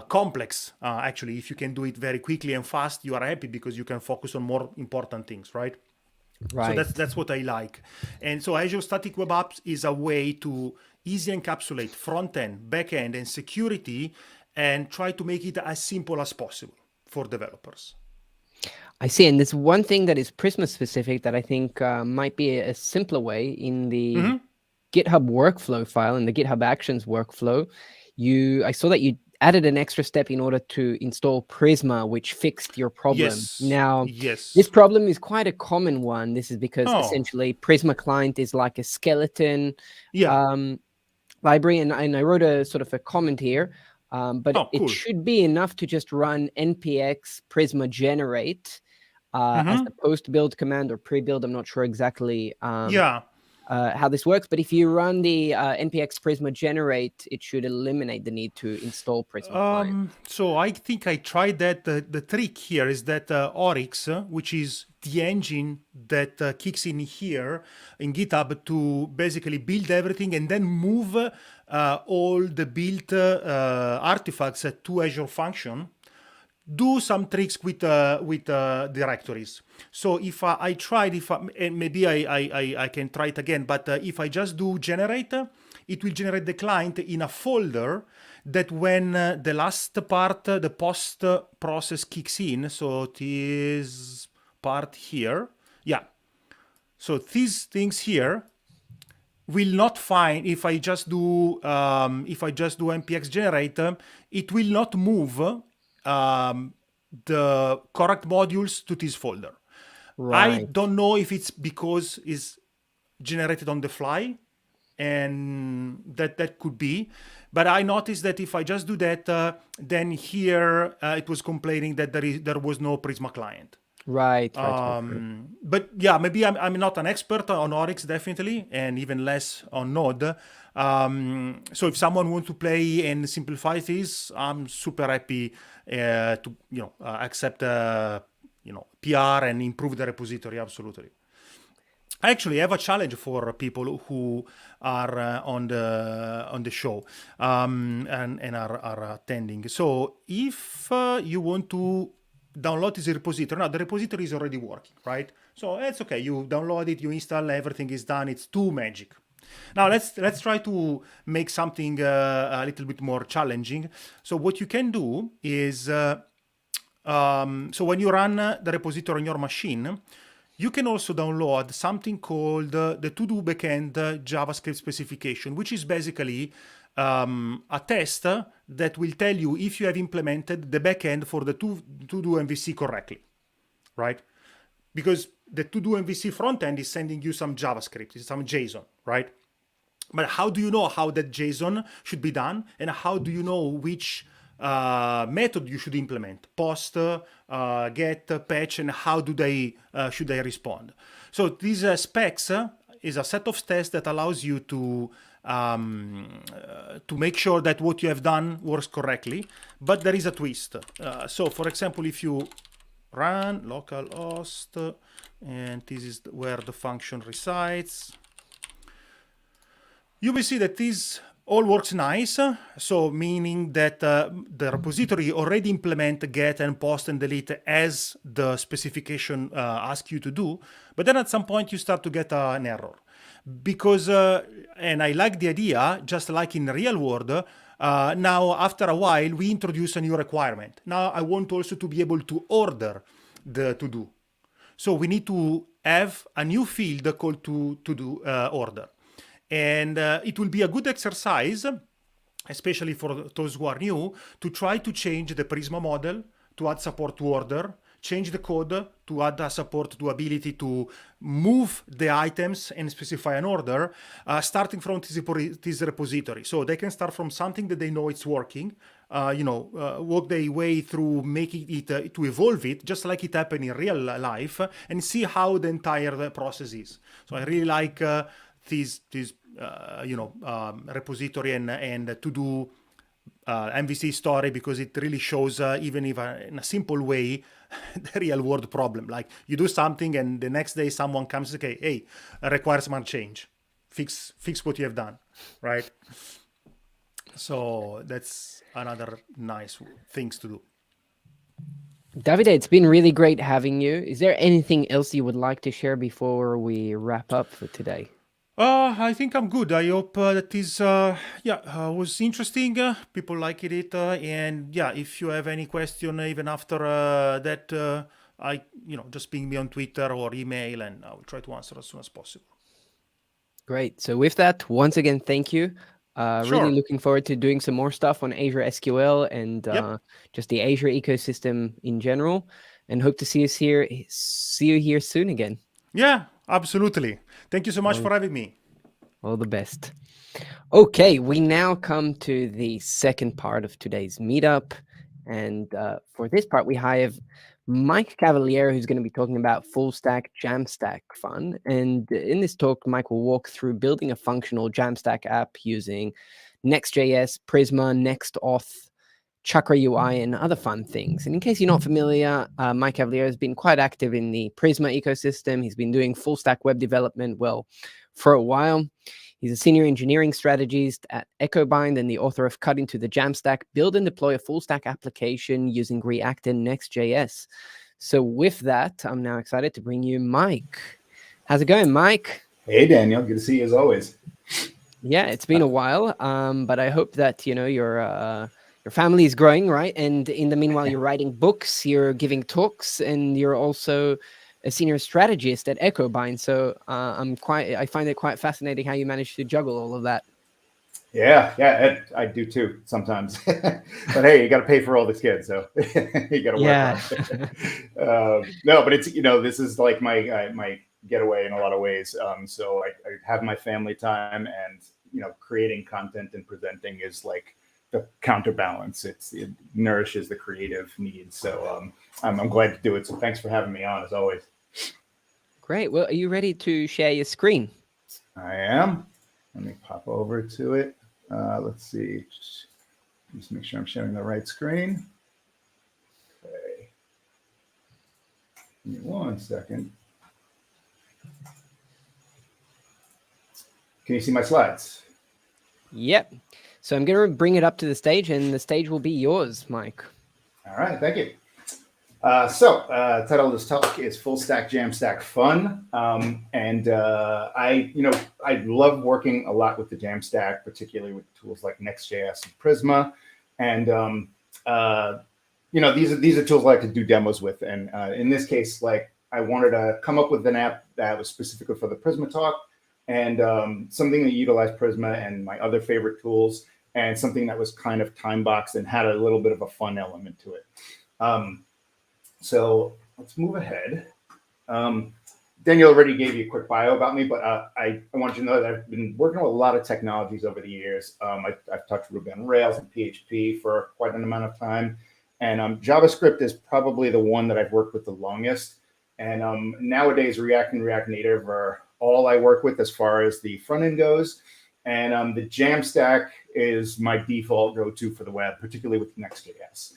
complex. Actually, if you can do it very quickly and fast, you are happy because you can focus on more important things, right? Right. So that's what I like. And so Azure Static Web Apps is a way to easily encapsulate front-end, back-end, and security, and try to make it as simple as possible for developers. I see. And there's one thing that is Prisma specific that I think might be a simpler way in the GitHub workflow file, in the GitHub Actions workflow. I saw that you added an extra step in order to install Prisma, which fixed your problem. Yes. Now, yes. This problem is quite a common one. This is because essentially Prisma client is like a skeleton library. And I wrote a sort of a comment here, but it should be enough to just run npx prisma generate as the post-build command or pre-build. I'm not sure exactly how this works, but if you run the npx prisma generate, it should eliminate the need to install Prisma client. So I think I tried that. The trick here is that Oryx, which is the engine that kicks in here in GitHub to basically build everything and then move all the built artifacts to Azure function, do some tricks with directories. So if I tried, and maybe I can try it again, but if I just do generate, it will generate the client in a folder that when the last part, the post process kicks in, so this part here, so these things here will not find, if I just do npx generate, it will not move the correct modules to this folder. Right. I don't know if it's because it's generated on the fly, and that could be. But I noticed that if I just do that, then here it was complaining that there was no Prisma client. Right. But yeah, maybe I'm not an expert on Oryx, definitely, and even less on Node. So if someone wants to play and simplify this, I'm super happy to accept PR and improve the repository. Absolutely. I actually have a challenge for people who are on the show and are attending. So if you want to download this repository, now the repository is already working, right? So it's okay. You download it, you install, everything is done. It's too magic. Now let's try to make something a little bit more challenging. So what you can do is so when you run the repository on your machine, you can also download something called the to-do backend JavaScript specification, which is basically a test that will tell you if you have implemented the backend for the to-do MVC correctly, right? Because the to-do MVC frontend is sending you some JavaScript, some JSON, right? But how do you know how that JSON should be done, and how do you know which method you should implement? Post, get, patch, and how do they should they respond? So these specs is a set of tests that allows you to make sure that what you have done works correctly. But there is a twist. So, for example, if you run localhost, and this is where the function resides, you will see that this all works nice. So meaning that the repository already implement get and post and delete as the specification asks you to do. But then at some point you start to get an error. Because, and I like the idea, just like in the real world, now after a while we introduce a new requirement. Now I want also to be able to order the to-do. So we need to have a new field called to-do order. And it will be a good exercise, especially for those who are new, to try to change the Prisma model, to add support to order, change the code to add a support to ability to move the items and specify an order, starting from this repository. So they can start from something that they know it's working, work their way through making it, to evolve it, just like it happened in real life, and see how the entire process is. So I really like this repository and to do MVC story, because it really shows, even if in a simple way, the real world problem. Like you do something and the next day someone comes and says, okay, hey, requires some change, fix what you have done, right? So that's another nice things to do. Davide, it's been really great having you. Is there anything else you would like to share before we wrap up for today? I think I'm good. I hope that is was interesting. People liked it, and yeah, if you have any question even after that, just ping me on Twitter or email, and I will try to answer as soon as possible. Great. So with that, once again, thank you. Sure. Really looking forward to doing some more stuff on AzureSQL and just the Azure ecosystem in general, and hope to see you here soon again. Yeah, absolutely. Thank you so much for having me. All the best. Okay, we now come to the second part of today's meetup. And for this part, we have Mike Cavaliere, who's going to be talking about FullStack Jamstack fun. And in this talk, Mike will walk through building a functional Jamstack app using Next.js, Prisma, NextAuth, Chakra UI, and other fun things. And in case you're not familiar, Mike Cavaliere has been quite active in the Prisma ecosystem. He's been doing full stack web development, for a while. He's a senior engineering strategist at EchoBind and the author of Cut into the Jamstack, Build and Deploy a Full Stack Application Using React and Next.js. So with that, I'm now excited to bring you Mike. How's it going, Mike? Hey, Daniel. Good to see you as always. Yeah, it's been a while, but I hope that, your family is growing, right? And in the meanwhile, you're writing books, you're giving talks, and you're also a senior strategist at EchoBind. So I find it quite fascinating how you manage to juggle all of that. Yeah, I do too sometimes. But hey, you got to pay for all these kids, so you got to work hard. No, but it's this is like my getaway in a lot of ways. So I have my family time, and creating content and presenting is like the counterbalance. It nourishes the creative needs. So I'm glad to do it. So thanks for having me on, as always. Great. Well, are you ready to share your screen? I am. Let me pop over to it. Let's see. Just make sure I'm sharing the right screen. Okay. Give me 1 second. Can you see my slides? Yep. So I'm going to bring it up to the stage, and the stage will be yours, Mike. All right, thank you. Title of this talk is Full Stack Jamstack Fun. I love working a lot with the Jamstack, particularly with tools like Next.js and Prisma. And, these are tools I like to do demos with. And in this case, like I wanted to come up with an app that was specifically for the Prisma talk and something that utilized Prisma and my other favorite tools and something that was kind of time boxed and had a little bit of a fun element to it. So let's move ahead. Daniel already gave you a quick bio about me, but I want you to know that I've been working with a lot of technologies over the years. I've touched Ruby on Rails and PHP for quite an amount of time. And JavaScript is probably the one that I've worked with the longest. And nowadays, React and React Native are all I work with as far as the front end goes. And the Jamstack is my default go-to for the web, particularly with Next.js.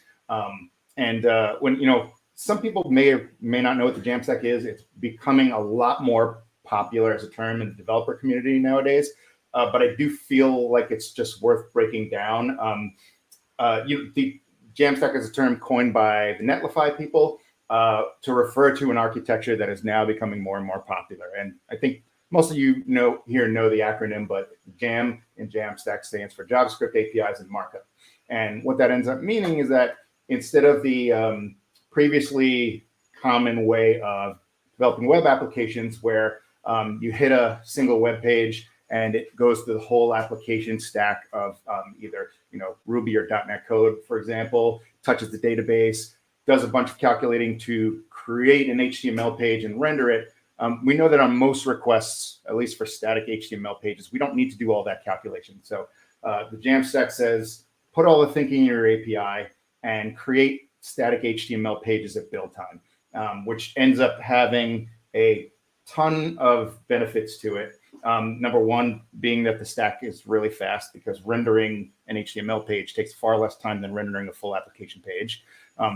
Some people may or may not know what the Jamstack is. It's becoming a lot more popular as a term in the developer community nowadays, but I do feel like it's just worth breaking down. The Jamstack is a term coined by the Netlify people to refer to an architecture that is now becoming more and more popular. And I think most of you know the acronym, but Jam in Jamstack stands for JavaScript APIs and Markup. And what that ends up meaning is that instead of the previously common way of developing web applications where you hit a single web page and it goes to the whole application stack of either Ruby or .NET code, for example, touches the database, does a bunch of calculating to create an HTML page and render it. We know that on most requests, at least for static HTML pages, we don't need to do all that calculation. So the Jamstack says, put all the thinking in your API and create static HTML pages at build time, which ends up having a ton of benefits to it. Number one being that the stack is really fast because rendering an HTML page takes far less time than rendering a full application page.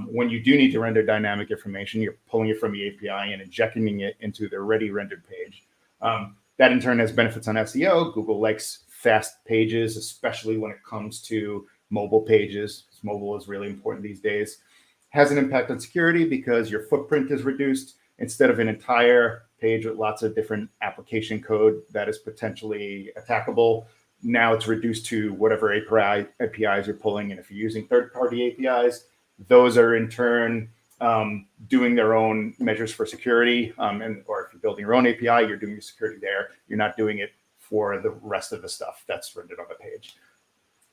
When you do need to render dynamic information, you're pulling it from the API and injecting it into the already rendered page. That in turn has benefits on SEO. Google likes fast pages, especially when it comes to mobile pages. Mobile is really important these days. Has an impact on security because your footprint is reduced. Instead of an entire page with lots of different application code that is potentially attackable, now it's reduced to whatever APIs you're pulling. And if you're using third-party APIs, those are in turn doing their own measures for security. Or if you're building your own API, you're doing your security there. You're not doing it for the rest of the stuff that's rendered on the page.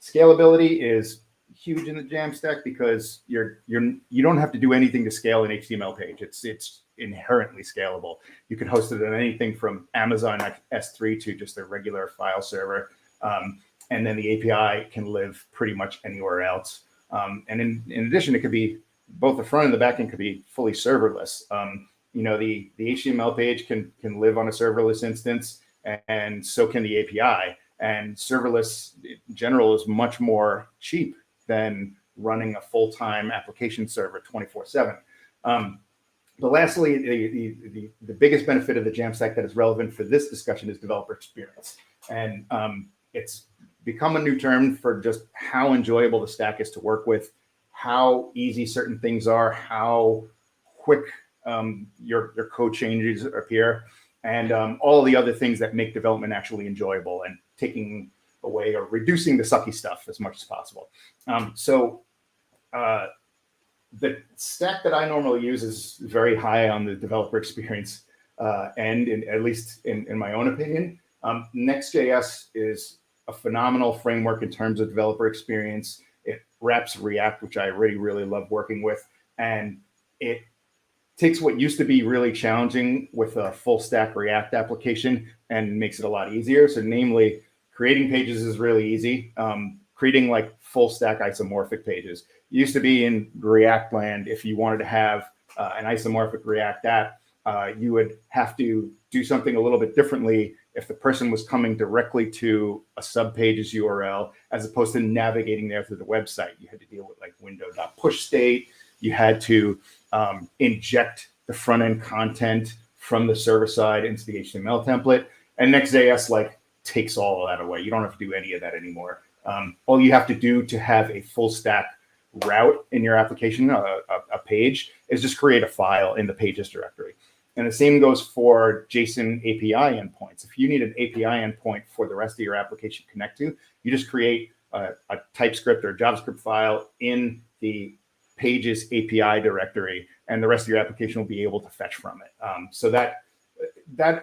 Scalability is huge in the Jamstack because you don't have to do anything to scale an HTML page. It's inherently scalable. You can host it on anything from Amazon S3 to just a regular file server, and then the API can live pretty much anywhere else. And in addition, it could be both the front and the back end could be fully serverless. The HTML page can live on a serverless instance, and so can the API. And serverless in general is much more cheap than running a full-time application server 24/7. But lastly, the biggest benefit of the Jamstack that is relevant for this discussion is developer experience. And it's become a new term for just how enjoyable the stack is to work with, how easy certain things are, how quick your code changes appear, and all the other things that make development actually enjoyable and taking away or reducing the sucky stuff as much as possible. The stack that I normally use is very high on the developer experience end, at least in my own opinion. Next.js is a phenomenal framework in terms of developer experience. It wraps React, which I really love working with, and it takes what used to be really challenging with a full stack React application and makes it a lot easier. So namely, creating pages is really easy. Creating like full stack isomorphic pages. It used to be in React land, if you wanted to have an isomorphic React app, you would have to do something a little bit differently if the person was coming directly to a subpage's URL, as opposed to navigating there through the website. You had to deal with like window.push state. You had to inject the front end content from the server side into the HTML template. And Next.js like takes all of that away. You don't have to do any of that anymore. All you have to do to have a full stack route in your application, a page, is just create a file in the pages directory. And the same goes for JSON API endpoints. If you need an API endpoint for the rest of your application to connect to, you just create a TypeScript or JavaScript file in the pages API directory, and the rest of your application will be able to fetch from it. So that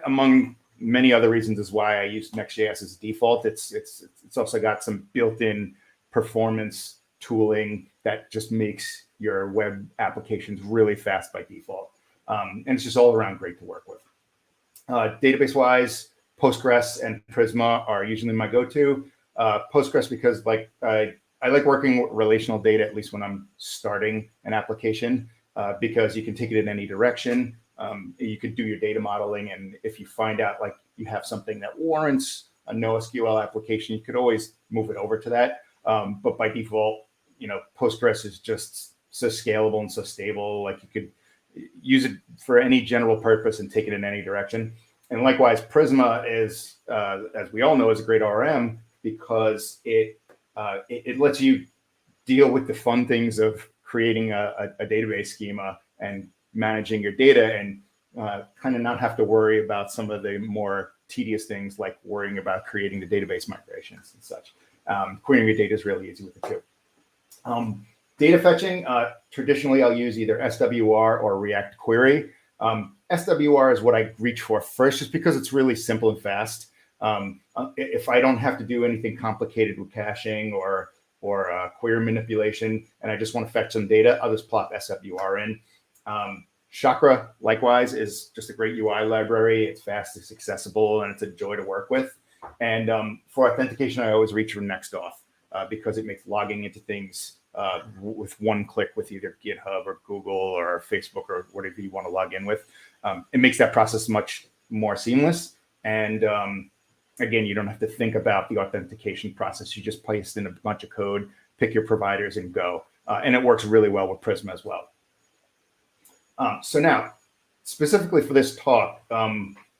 among many other reasons is why I use Next.js as default. It's also got some built-in performance tooling that just makes your web applications really fast by default. And it's just all around great to work with. Database-wise, Postgres and Prisma are usually my go-to. Postgres because I like working with relational data, at least when I'm starting an application, because you can take it in any direction. You could do your data modeling, and if you find out like you have something that warrants a NoSQL application, you could always move it over to that. But by default, Postgres is just so scalable and so stable. Like you could use it for any general purpose and take it in any direction. And likewise, Prisma is, as we all know, is a great RM because it lets you deal with the fun things of creating a database schema and managing your data, and kind of not have to worry about some of the more tedious things like worrying about creating the database migrations and such. Querying your data is really easy with the two. Data fetching, traditionally I'll use either SWR or React Query. SWR is what I reach for first, just because it's really simple and fast. If I don't have to do anything complicated with caching or query manipulation, and I just want to fetch some data, I'll just plop SWR in. Chakra, likewise, is just a great UI library. It's fast, it's accessible, and it's a joy to work with. And for authentication, I always reach for Nextauth because it makes logging into things with one click with either GitHub or Google or Facebook or whatever you want to log in with. It makes that process much more seamless. And again, you don't have to think about the authentication process. You just paste in a bunch of code, pick your providers, and go. And it works really well with Prisma as well. So now, specifically for this talk,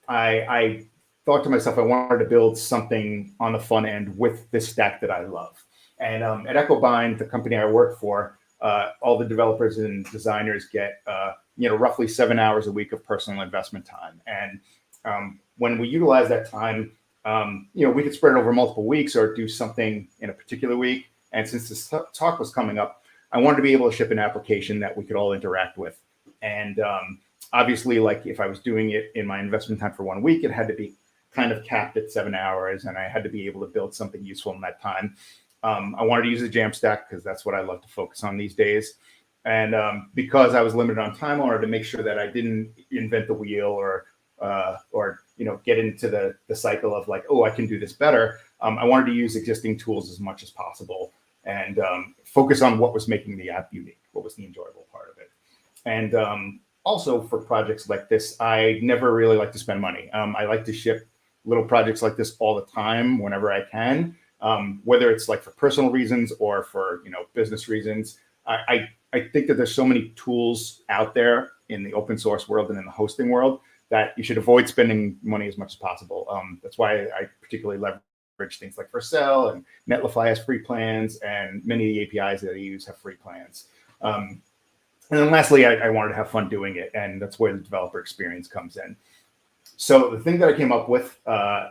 I thought to myself, I wanted to build something on the front end with this stack that I love. And at EchoBind, the company I work for, all the developers and designers get roughly 7 hours a week of personal investment time. And when we utilize that time, we could spread it over multiple weeks or do something in a particular week. And since this talk was coming up, I wanted to be able to ship an application that we could all interact with. And obviously, like if I was doing it in my investment time for 1 week, it had to be kind of capped at 7 hours, and I had to be able to build something useful in that time. I wanted to use the Jamstack because that's what I love to focus on these days. And because I was limited on time, I wanted to make sure that I didn't invent the wheel or get into the cycle of like, oh, I can do this better. I wanted to use existing tools as much as possible and focus on what was making the app unique, what was the enjoyable part of it. And also for projects like this, I never really like to spend money. I like to ship little projects like this all the time whenever I can, whether it's like for personal reasons or for business reasons. I think that there's so many tools out there in the open source world and in the hosting world that you should avoid spending money as much as possible. That's why I particularly leverage things like Vercel, and Netlify has free plans, and many of the APIs that I use have free plans. And then lastly, I wanted to have fun doing it, and that's where the developer experience comes in. So the thing that I came up with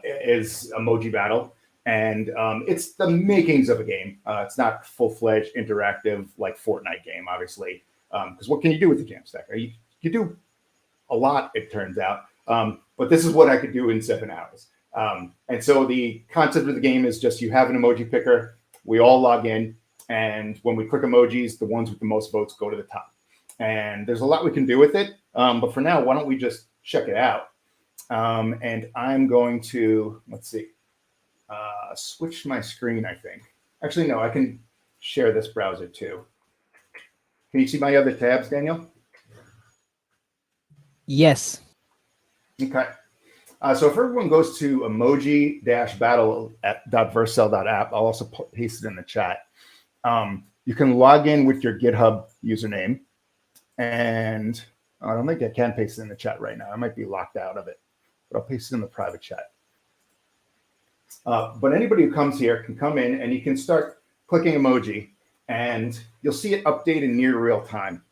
is Emoji Battle, and it's the makings of a game. It's not full-fledged interactive like Fortnite game, obviously, because what can you do with the Jamstack? You do a lot, it turns out, but this is what I could do in 7 hours. And so the concept of the game is just you have an emoji picker, we all log in, and when we click emojis, the ones with the most votes go to the top. And there's a lot we can do with it, but for now, why don't we just check it out? And I'm going to, let's see, switch my screen, I think. Actually, no, I can share this browser too. Can you see my other tabs, Daniel? Yes. Okay. So if everyone goes to emoji-battle.vercel.app, I'll also paste it in the chat. You can log in with your GitHub username. And I don't think I can paste it in the chat right now. I might be locked out of it, but I'll paste it in the private chat. But anybody who comes here can come in and you can start clicking emoji, and you'll see it update in near real time.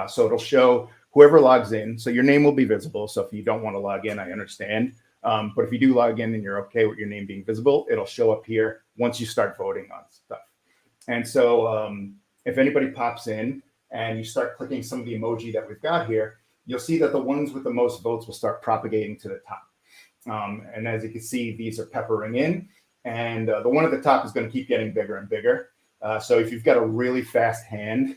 So it'll show whoever logs in. So your name will be visible. So if you don't want to log in, I understand. But if you do log in and you're okay with your name being visible, it'll show up here once you start voting on stuff. And so if anybody pops in and you start clicking some of the emoji that we've got here, you'll see that the ones with the most votes will start propagating to the top. And as you can see, these are peppering in, and the one at the top is going to keep getting bigger and bigger. So if you've got a really fast hand,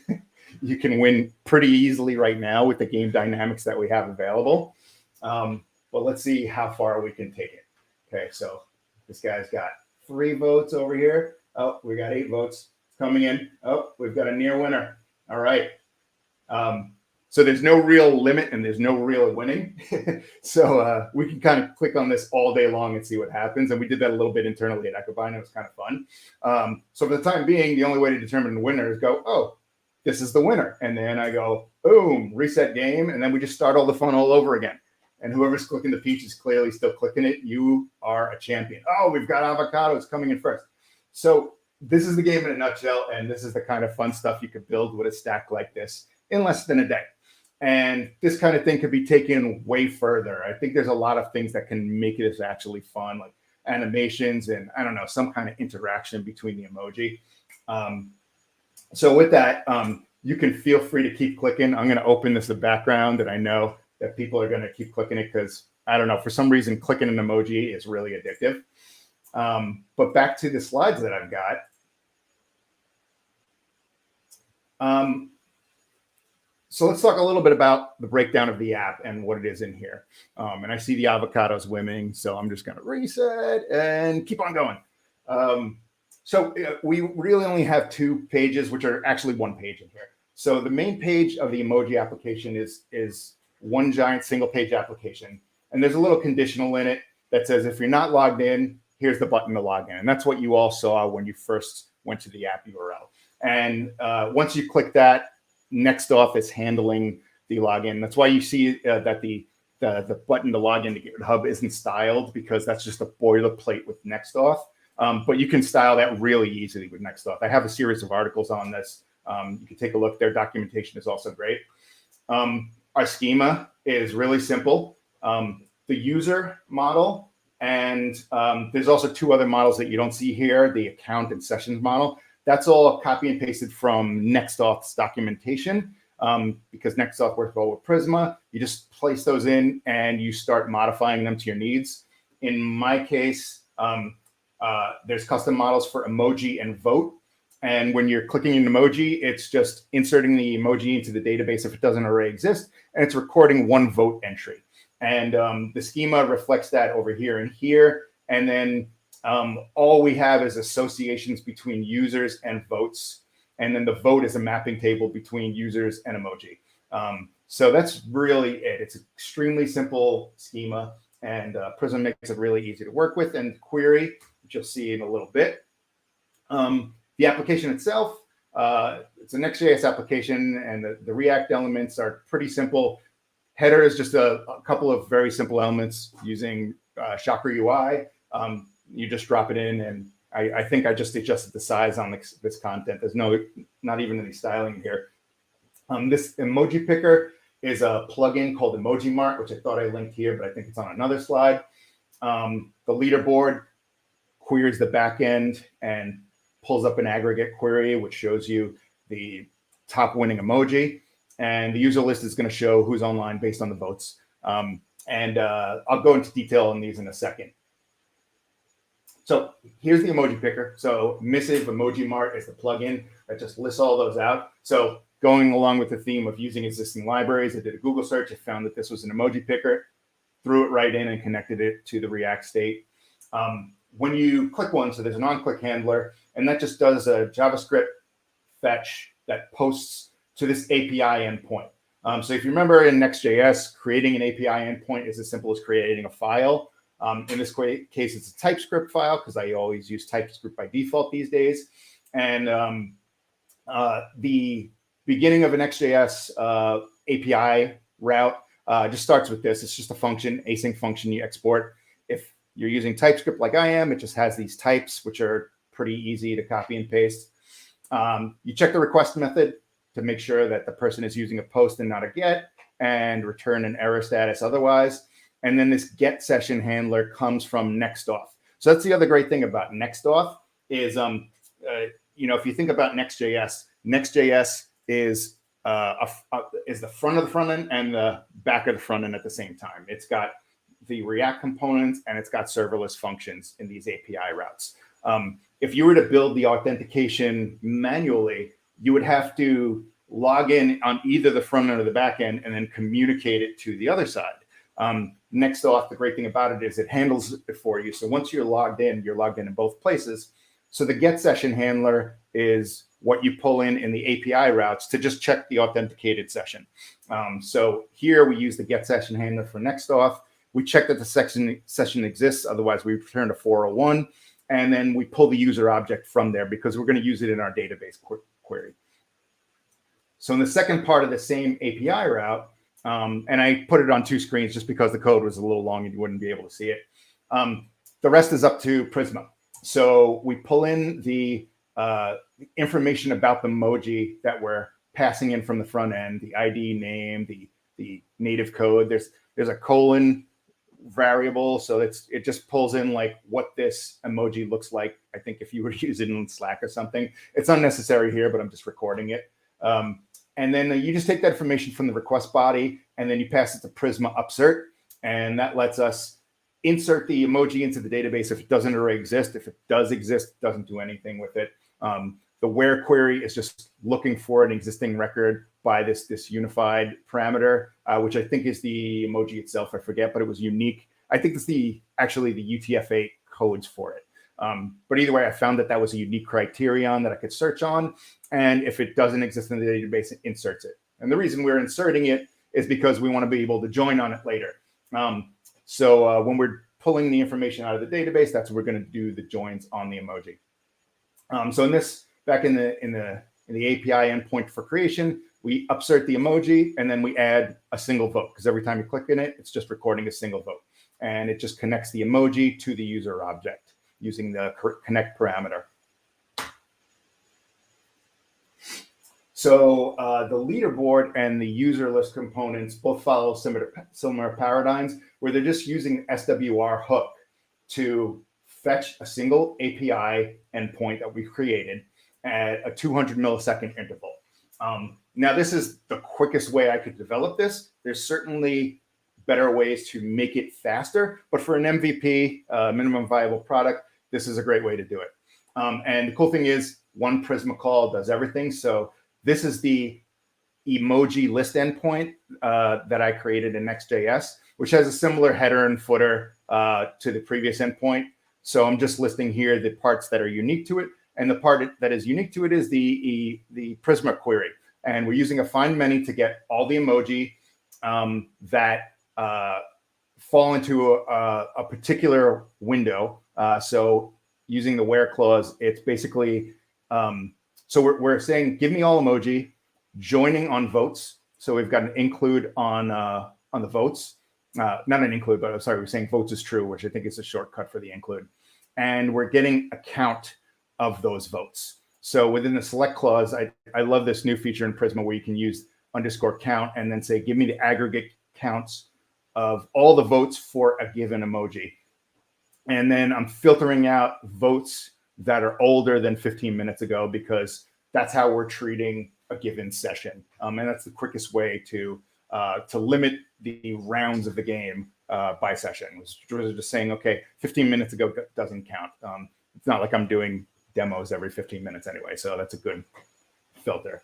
you can win pretty easily right now with the game dynamics that we have available. But let's see how far we can take it. Okay, so this guy's got 3 votes over here. Oh, we got 8 votes coming in. Oh, we've got a near winner. All right. So there's no real limit and there's no real winning. So we can kind of click on this all day long and see what happens. And we did that a little bit internally at Ecobine. It was kind of fun. So for the time being, the only way to determine the winner is go, oh, this is the winner. And then I go, boom, reset game. And then we just start all the fun all over again. And whoever's clicking the peach is clearly still clicking it. You are a champion. Oh, we've got avocados coming in first. So this is the game in a nutshell. And this is the kind of fun stuff you could build with a stack like this in less than a day. And this kind of thing could be taken way further. I think there's a lot of things that can make this actually fun, like animations and, I don't know, some kind of interaction between the emoji. So with that, you can feel free to keep clicking. I'm going to open this in the background, and I know that people are going to keep clicking it because, I don't know, for some reason, clicking an emoji is really addictive. But back to the slides that I've got. So let's talk a little bit about the breakdown of the app and what it is in here. And I see the avocados winning, so I'm just going to reset and keep on going. So we really only have 2 pages, which are actually 1 page in here. So the main page of the emoji application is one giant single page application. And there's a little conditional in it that says, if you're not logged in, here's the button to log in. And that's what you all saw when you first went to the app URL. And once you click that, next off is handling the login. That's why you see that the button to log into GitHub isn't styled, because that's just a boilerplate with next off. But you can style that really easily with next off. I have a series of articles on this. You can take a look. Their documentation is also great. Our schema is really simple. The user model, and there's also 2 other models that you don't see here, the account and sessions model. That's all copy and pasted from Nextauth's documentation, because Nextauth works well with Prisma. You just place those in and you start modifying them to your needs. In my case, there's custom models for emoji and vote. And when you're clicking an emoji, it's just inserting the emoji into the database if it doesn't already exist, and it's recording 1 vote entry. And the schema reflects that over here and here. And then all we have is associations between users and votes. And then the vote is a mapping table between users and emoji. So that's really it. It's an extremely simple schema, and Prisma makes it really easy to work with and query, which you'll see in a little bit. The application itself, it's a Next.js application, and the React elements are pretty simple. Header is just a couple of very simple elements using Chakra UI. You just drop it in, and I think I just adjusted the size on this content. There's not even any styling here. This emoji picker is a plugin called Emoji Mart, which I thought I linked here, but I think it's on another slide. The leaderboard queries the backend and pulls up an aggregate query, which shows you the top winning emoji. And the user list is going to show who's online based on the votes. And I'll go into detail on these in a second. So here's the emoji picker. So Missive Emoji Mart is the plugin that just lists all those out. So going along with the theme of using existing libraries, I did a Google search. I found that this was an emoji picker, threw it right in and connected it to the React state. When you click one, so there's an on-click handler, and that just does a JavaScript fetch that posts to this API endpoint. So if you remember in Next.js, creating an API endpoint is as simple as creating a file. In this case, it's a TypeScript file, because I always use TypeScript by default these days. And the beginning of a Next.js API route just starts with this. It's just a function, async function you export. If you're using TypeScript like I am, it just has these types, which are pretty easy to copy and paste. You check the request method to make sure that the person is using a post and not a get, and return an error status otherwise. And then this get session handler comes from nextauth. So that's the other great thing about nextauth is, if you think about Next.js, Next.js is the front of the front end and the back of the front end at the same time. It's got the React components and it's got serverless functions in these API routes. If you were to build the authentication manually, you would have to log in on either the front end or the back end and then communicate it to the other side. Nextauth, the great thing about it is it handles it for you. So once you're logged in in both places. So the get session handler is what you pull in the API routes to just check the authenticated session. So here we use the get session handler for nextauth. We check that the session exists. Otherwise, we return a 401. And then we pull the user object from there because we're going to use it in our database query. So in the second part of the same API route, and I put it on 2 screens just because the code was a little long and you wouldn't be able to see it. The rest is up to Prisma. So we pull in the information about the emoji that we're passing in from the front end, the ID, name, the native code. There's a colon variable, so it just pulls in like what this emoji looks like. I think if you were to use it in Slack or something, it's unnecessary here, but I'm just recording it. And then you just take that information from the request body and then you pass it to Prisma upsert, and that lets us insert the emoji into the database if it doesn't already exist. If it does exist, it doesn't do anything with it. The where query is just looking for an existing record by this unified parameter, which I think is the emoji itself. I forget, but it was unique. I think it's actually the UTF-8 codes for it. But either way, I found that was a unique criterion that I could search on. And if it doesn't exist in the database, it inserts it. And the reason we're inserting it is because we want to be able to join on it later. So when we're pulling the information out of the database, that's when we're going to do the joins on the emoji. So in this, back in the API endpoint for creation, we upsert the emoji and then we add a single vote, because every time you click in it, it's just recording a single vote. And it just connects the emoji to the user object using the connect parameter. So the leaderboard and the user list components both follow similar paradigms where they're just using SWR hook to fetch a single API endpoint that we've created at a 200 millisecond interval. Now, this is the quickest way I could develop this. There's certainly better ways to make it faster, but for an MVP, minimum viable product, this is a great way to do it. And the cool thing is one Prisma call does everything. So this is the emoji list endpoint that I created in Next.js, which has a similar header and footer to the previous endpoint. So I'm just listing here the parts that are unique to it. And the part that is unique to it is the Prisma query. And we're using a find many to get all the emoji that fall into a particular window. So using the where clause, it's basically, so we're saying, give me all emoji, joining on votes. So we've got an include on the votes. Not an include, but I'm sorry, we're saying votes is true, which I think is a shortcut for the include. And we're getting a count of those votes. So within the select clause, I love this new feature in Prisma where you can use _count and then say, give me the aggregate counts of all the votes for a given emoji. And then I'm filtering out votes that are older than 15 minutes ago, because that's how we're treating a given session. And that's the quickest way to limit the rounds of the game by session. We're just saying, okay, 15 minutes ago doesn't count. It's not like I'm doing demos every 15 minutes anyway, so that's a good filter.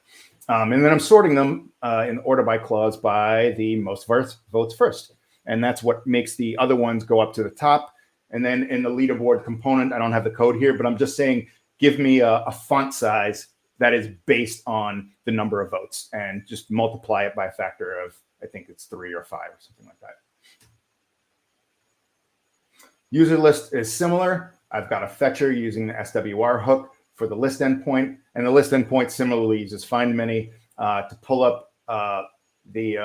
And then I'm sorting them in order by clause by the most votes first. And that's what makes the other ones go up to the top. And then in the leaderboard component, I don't have the code here, but I'm just saying, give me a font size that is based on the number of votes and just multiply it by a factor of, I think it's 3 or 5 or something like that. User list is similar. I've got a fetcher using the SWR hook for the list endpoint, and the list endpoint similarly uses find many to pull up the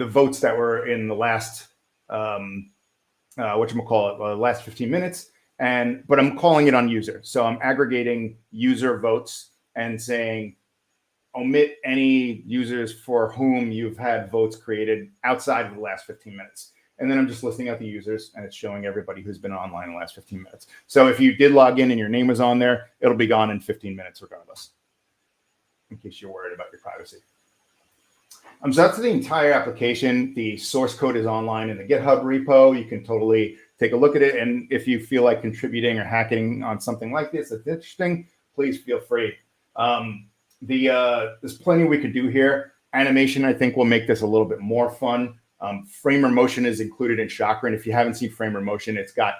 votes that were in the last whatchamacallit, the last 15 minutes. But I'm calling it on user. So I'm aggregating user votes and saying, omit any users for whom you've had votes created outside of the last 15 minutes. And then I'm just listing out the users, and it's showing everybody who's been online in the last 15 minutes. So if you did log in and your name was on there, it'll be gone in 15 minutes regardless, in case you're worried about your privacy. So that's the entire application. The source code is online in the GitHub repo. You can totally take a look at it. And if you feel like contributing or hacking on something like this that's interesting, please feel free. There's plenty we could do here. Animation, I think, will make this a little bit more fun. Framer motion is included in Chakra, and if you haven't seen Framer motion, it's got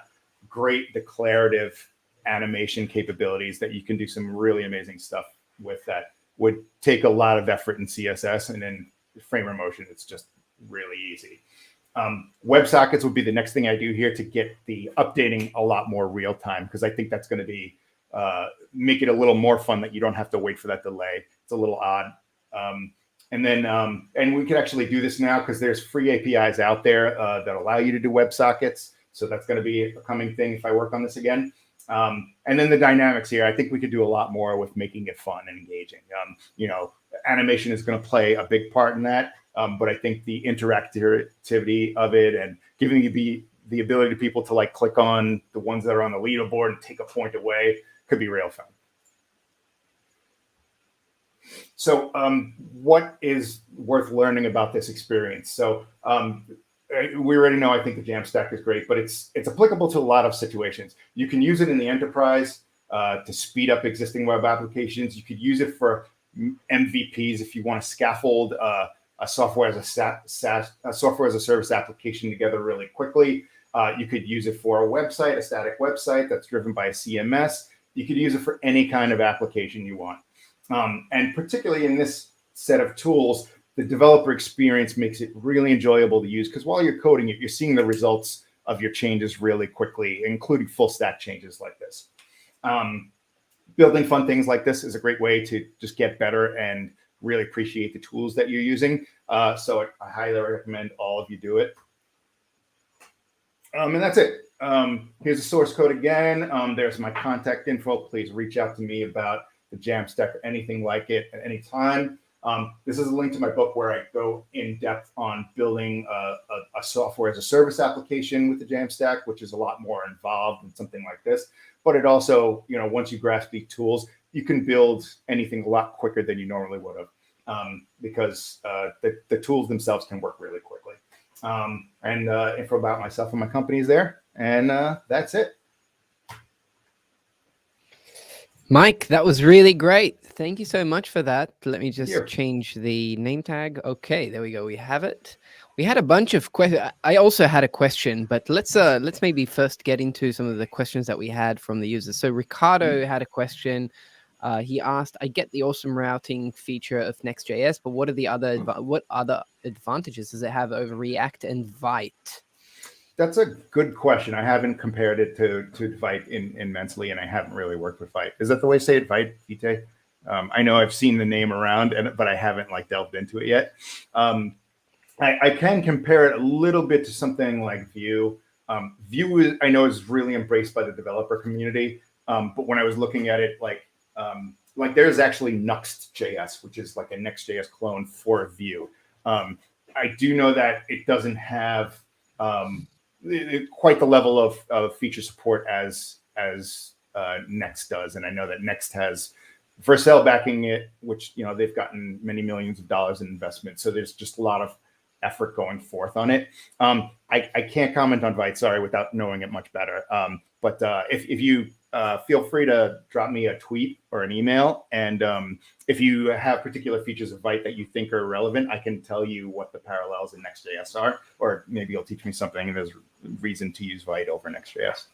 great declarative animation capabilities that you can do some really amazing stuff with that would take a lot of effort in CSS, and then Framer motion, it's just really easy. WebSockets would be the next thing I do here to get the updating a lot more real time, because I think that's going to be make it a little more fun that you don't have to wait for that delay. It's a little odd. And we can actually do this now because there's free APIs out there that allow you to do WebSockets. So that's going to be a coming thing if I work on this again. And then the dynamics here, I think we could do a lot more with making it fun and engaging. Animation is going to play a big part in that. But I think the interactivity of it and giving you the ability to people to like click on the ones that are on the leaderboard and take a point away could be real fun. So what is worth learning about this experience? So we already know, I think the Jamstack is great, but it's applicable to a lot of situations. You can use it in the enterprise to speed up existing web applications. You could use it for MVPs if you want to scaffold a software as a software as a service application together really quickly. You could use it for a website, a static website that's driven by a CMS. You could use it for any kind of application you want. And particularly in this set of tools, the developer experience makes it really enjoyable to use, because while you're coding it, you're seeing the results of your changes really quickly, including full stack changes like this. Building fun things like this is a great way to just get better and really appreciate the tools that you're using. So I highly recommend all of you do it. And that's it. Here's the source code again. There's my contact info. Please reach out to me about the Jamstack or anything like it at any time. This is a link to my book where I go in depth on building a software as a service application with the Jamstack, which is a lot more involved than something like this. But it also, once you grasp these tools, you can build anything a lot quicker than you normally would have, because the tools themselves can work really quickly. And info about myself and my company is there. And that's it. Mike, that was really great. Thank you so much for that. Let me just change the name tag. Okay, there we go. We have it. We had a bunch of questions. I also had a question, but let's maybe first get into some of the questions that we had from the users. So Ricardo had a question. He asked, I get the awesome routing feature of Next.js, but what other advantages does it have over React and Vite? That's a good question. I haven't compared it to Vite immensely, and I haven't really worked with Vite. Is that the way to say it, Vite? Vite? I know I've seen the name around, but I haven't delved into it yet. I can compare it a little bit to something like Vue. Vue, I know, is really embraced by the developer community, but when I was looking at it, there's actually Nuxt.js, which is like a Next.js clone for Vue. I do know that it doesn't have quite the level of feature support as Next does, and I know that Next has Vercel backing it, which they've gotten many millions of dollars in investment. So there's just a lot of effort going forth on it. I can't comment on Vite, sorry, without knowing it much better. But if you feel free to drop me a tweet or an email, and if you have particular features of Vite that you think are relevant, I can tell you what the parallels in Next.js are, or maybe you'll teach me something and there's reason to use Vite over Next.js.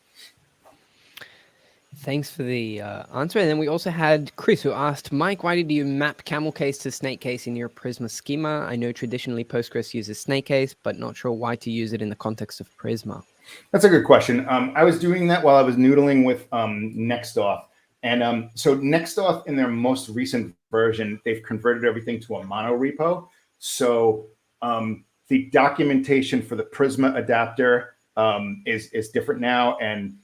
Thanks for the answer. And then we also had Chris, who asked, Mike, why did you map camel case to snake case in your Prisma schema? I know traditionally Postgres uses snake case, but not sure why to use it in the context of Prisma. That's a good question. I was doing that while I was noodling with Nextauth. And so Nextauth, in their most recent version, they've converted everything to a mono repo. So the documentation for the Prisma adapter is different now, and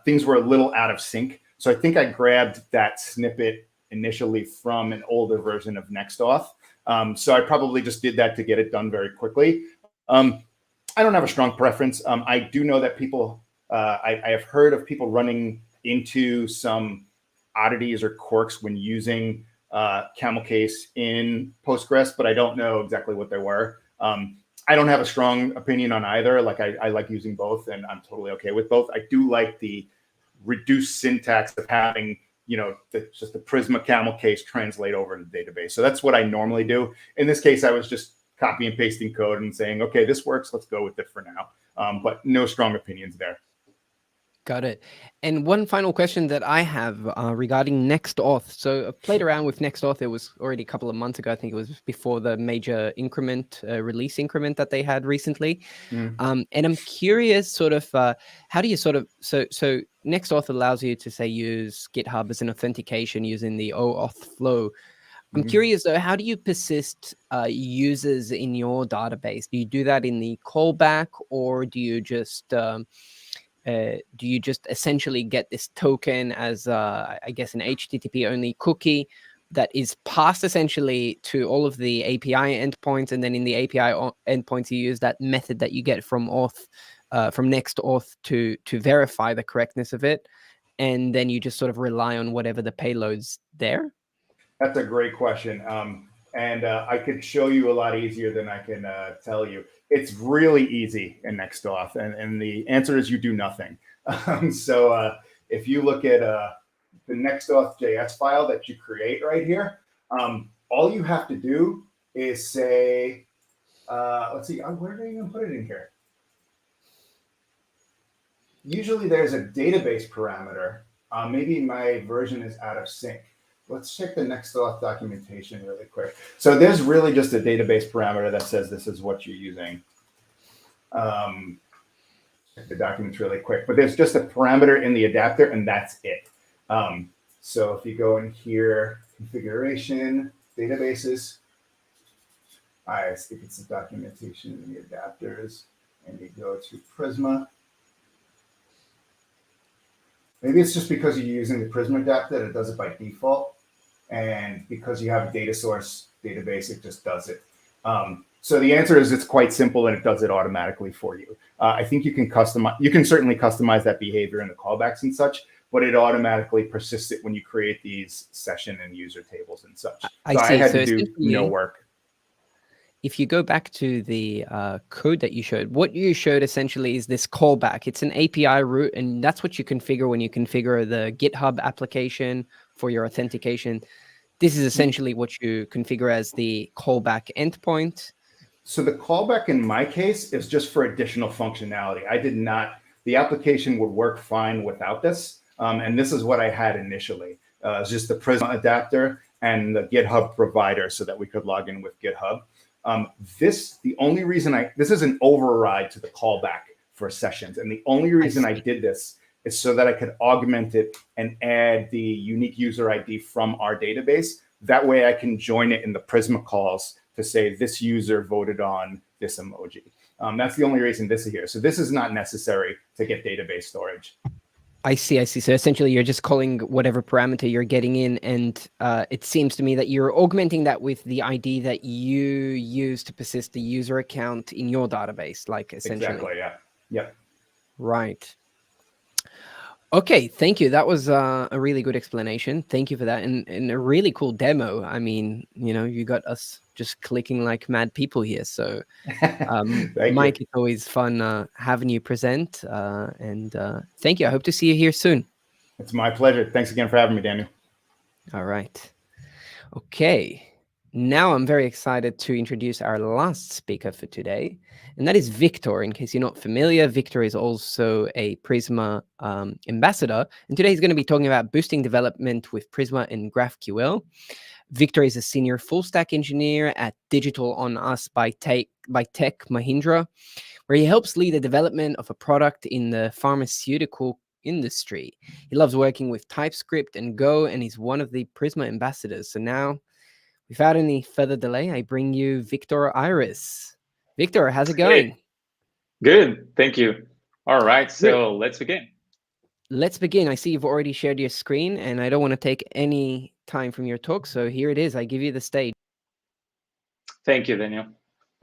things were a little out of sync. So I think I grabbed that snippet initially from an older version of NextAuth. So I probably just did that to get it done very quickly. I don't have a strong preference. I do know that people, I have heard of people running into some oddities or quirks when using camel case in Postgres, but I don't know exactly what they were. I don't have a strong opinion on either. Like I like using both, and I'm totally okay with both. I do like the reduced syntax of having, you know, just the Prisma camel case translate over in the database. So that's what I normally do. In this case, I was just copy and pasting code and saying, okay, this works, let's go with it for now. But no strong opinions there. Got it. And one final question that I have regarding NextAuth. So I've played around with NextAuth. It was already a couple of months ago. I think it was before the major increment, release increment that they had recently. And I'm curious, sort of, how do you sort of, so NextAuth allows you to say use GitHub as an authentication using the OAuth flow. I'm curious though, how do you persist users in your database? Do you do that in the callback, or do you just essentially get this token as, I guess, an HTTP only cookie that is passed essentially to all of the API endpoints, and then in the API endpoints you use that method that you get from NextAuth to verify the correctness of it, and then you just sort of rely on whatever the payload's there? That's a great question. And I could show you a lot easier than I can tell you. It's really easy in NextAuth, and the answer is you do nothing. So if you look at the NextAuth.js file that you create right here, all you have to do is say, let's see, where did I even put it in here? Usually there's a database parameter. Maybe my version is out of sync. Let's check the NextAuth documentation really quick. So there's really just a database parameter that says this is what you're using. Check the documents really quick, but there's just a parameter in the adapter, and that's it. So if you go in here, configuration, databases, I think it's the documentation in the adapters, and you go to Prisma. Maybe it's just because you're using the Prisma adapter that it does it by default. And because you have a data source database, it just does it. So the answer is it's quite simple, and it does it automatically for you. I think you can customize. You can certainly customize that behavior in the callbacks and such, but it automatically persists it when you create these session and user tables and such. I had to do no work. If you go back to the code that you showed, what you showed essentially is this callback. It's an API route, and that's what you configure when you configure the GitHub application for your authentication. This is essentially what you configure as the callback endpoint. So the callback in my case is just for additional functionality. I did not, the application would work fine without this. And this is what I had initially. It's just the Prisma adapter and the GitHub provider so that we could log in with GitHub. The only reason this is an override to the callback for sessions. And the only reason I did this is so that I could augment it and add the unique user ID from our database. That way I can join it in the Prisma calls to say this user voted on this emoji. That's the only reason this is here. So this is not necessary to get database storage. I see. So essentially you're just calling whatever parameter you're getting in, and it seems to me that you're augmenting that with the ID that you use to persist the user account in your database, like essentially. Exactly, yeah. Yep. Right. Okay, thank you. That was a really good explanation. Thank you for that, and a really cool demo. I mean, you know, you got us just clicking like mad people here. So, Mike, it's always fun having you present. And thank you. I hope to see you here soon. It's my pleasure. Thanks again for having me, Daniel. All right. Okay. Now I'm very excited to introduce our last speaker for today, and that is Victor. In case you're not familiar, Victor is also a Prisma ambassador, and today he's going to be talking about boosting development with Prisma and GraphQL. Victor is a senior full-stack engineer at Digital on Us by Tech Mahindra, where he helps lead the development of a product in the pharmaceutical industry. He loves working with TypeScript and Go, and he's one of the Prisma ambassadors. So now, without any further delay, I bring you Victor Iris. Victor, how's it going? Hey. Good, thank you. All right, so let's begin. Let's begin. I see you've already shared your screen, and I don't want to take any time from your talk, so here it is. I give you the stage. Thank you, Daniel.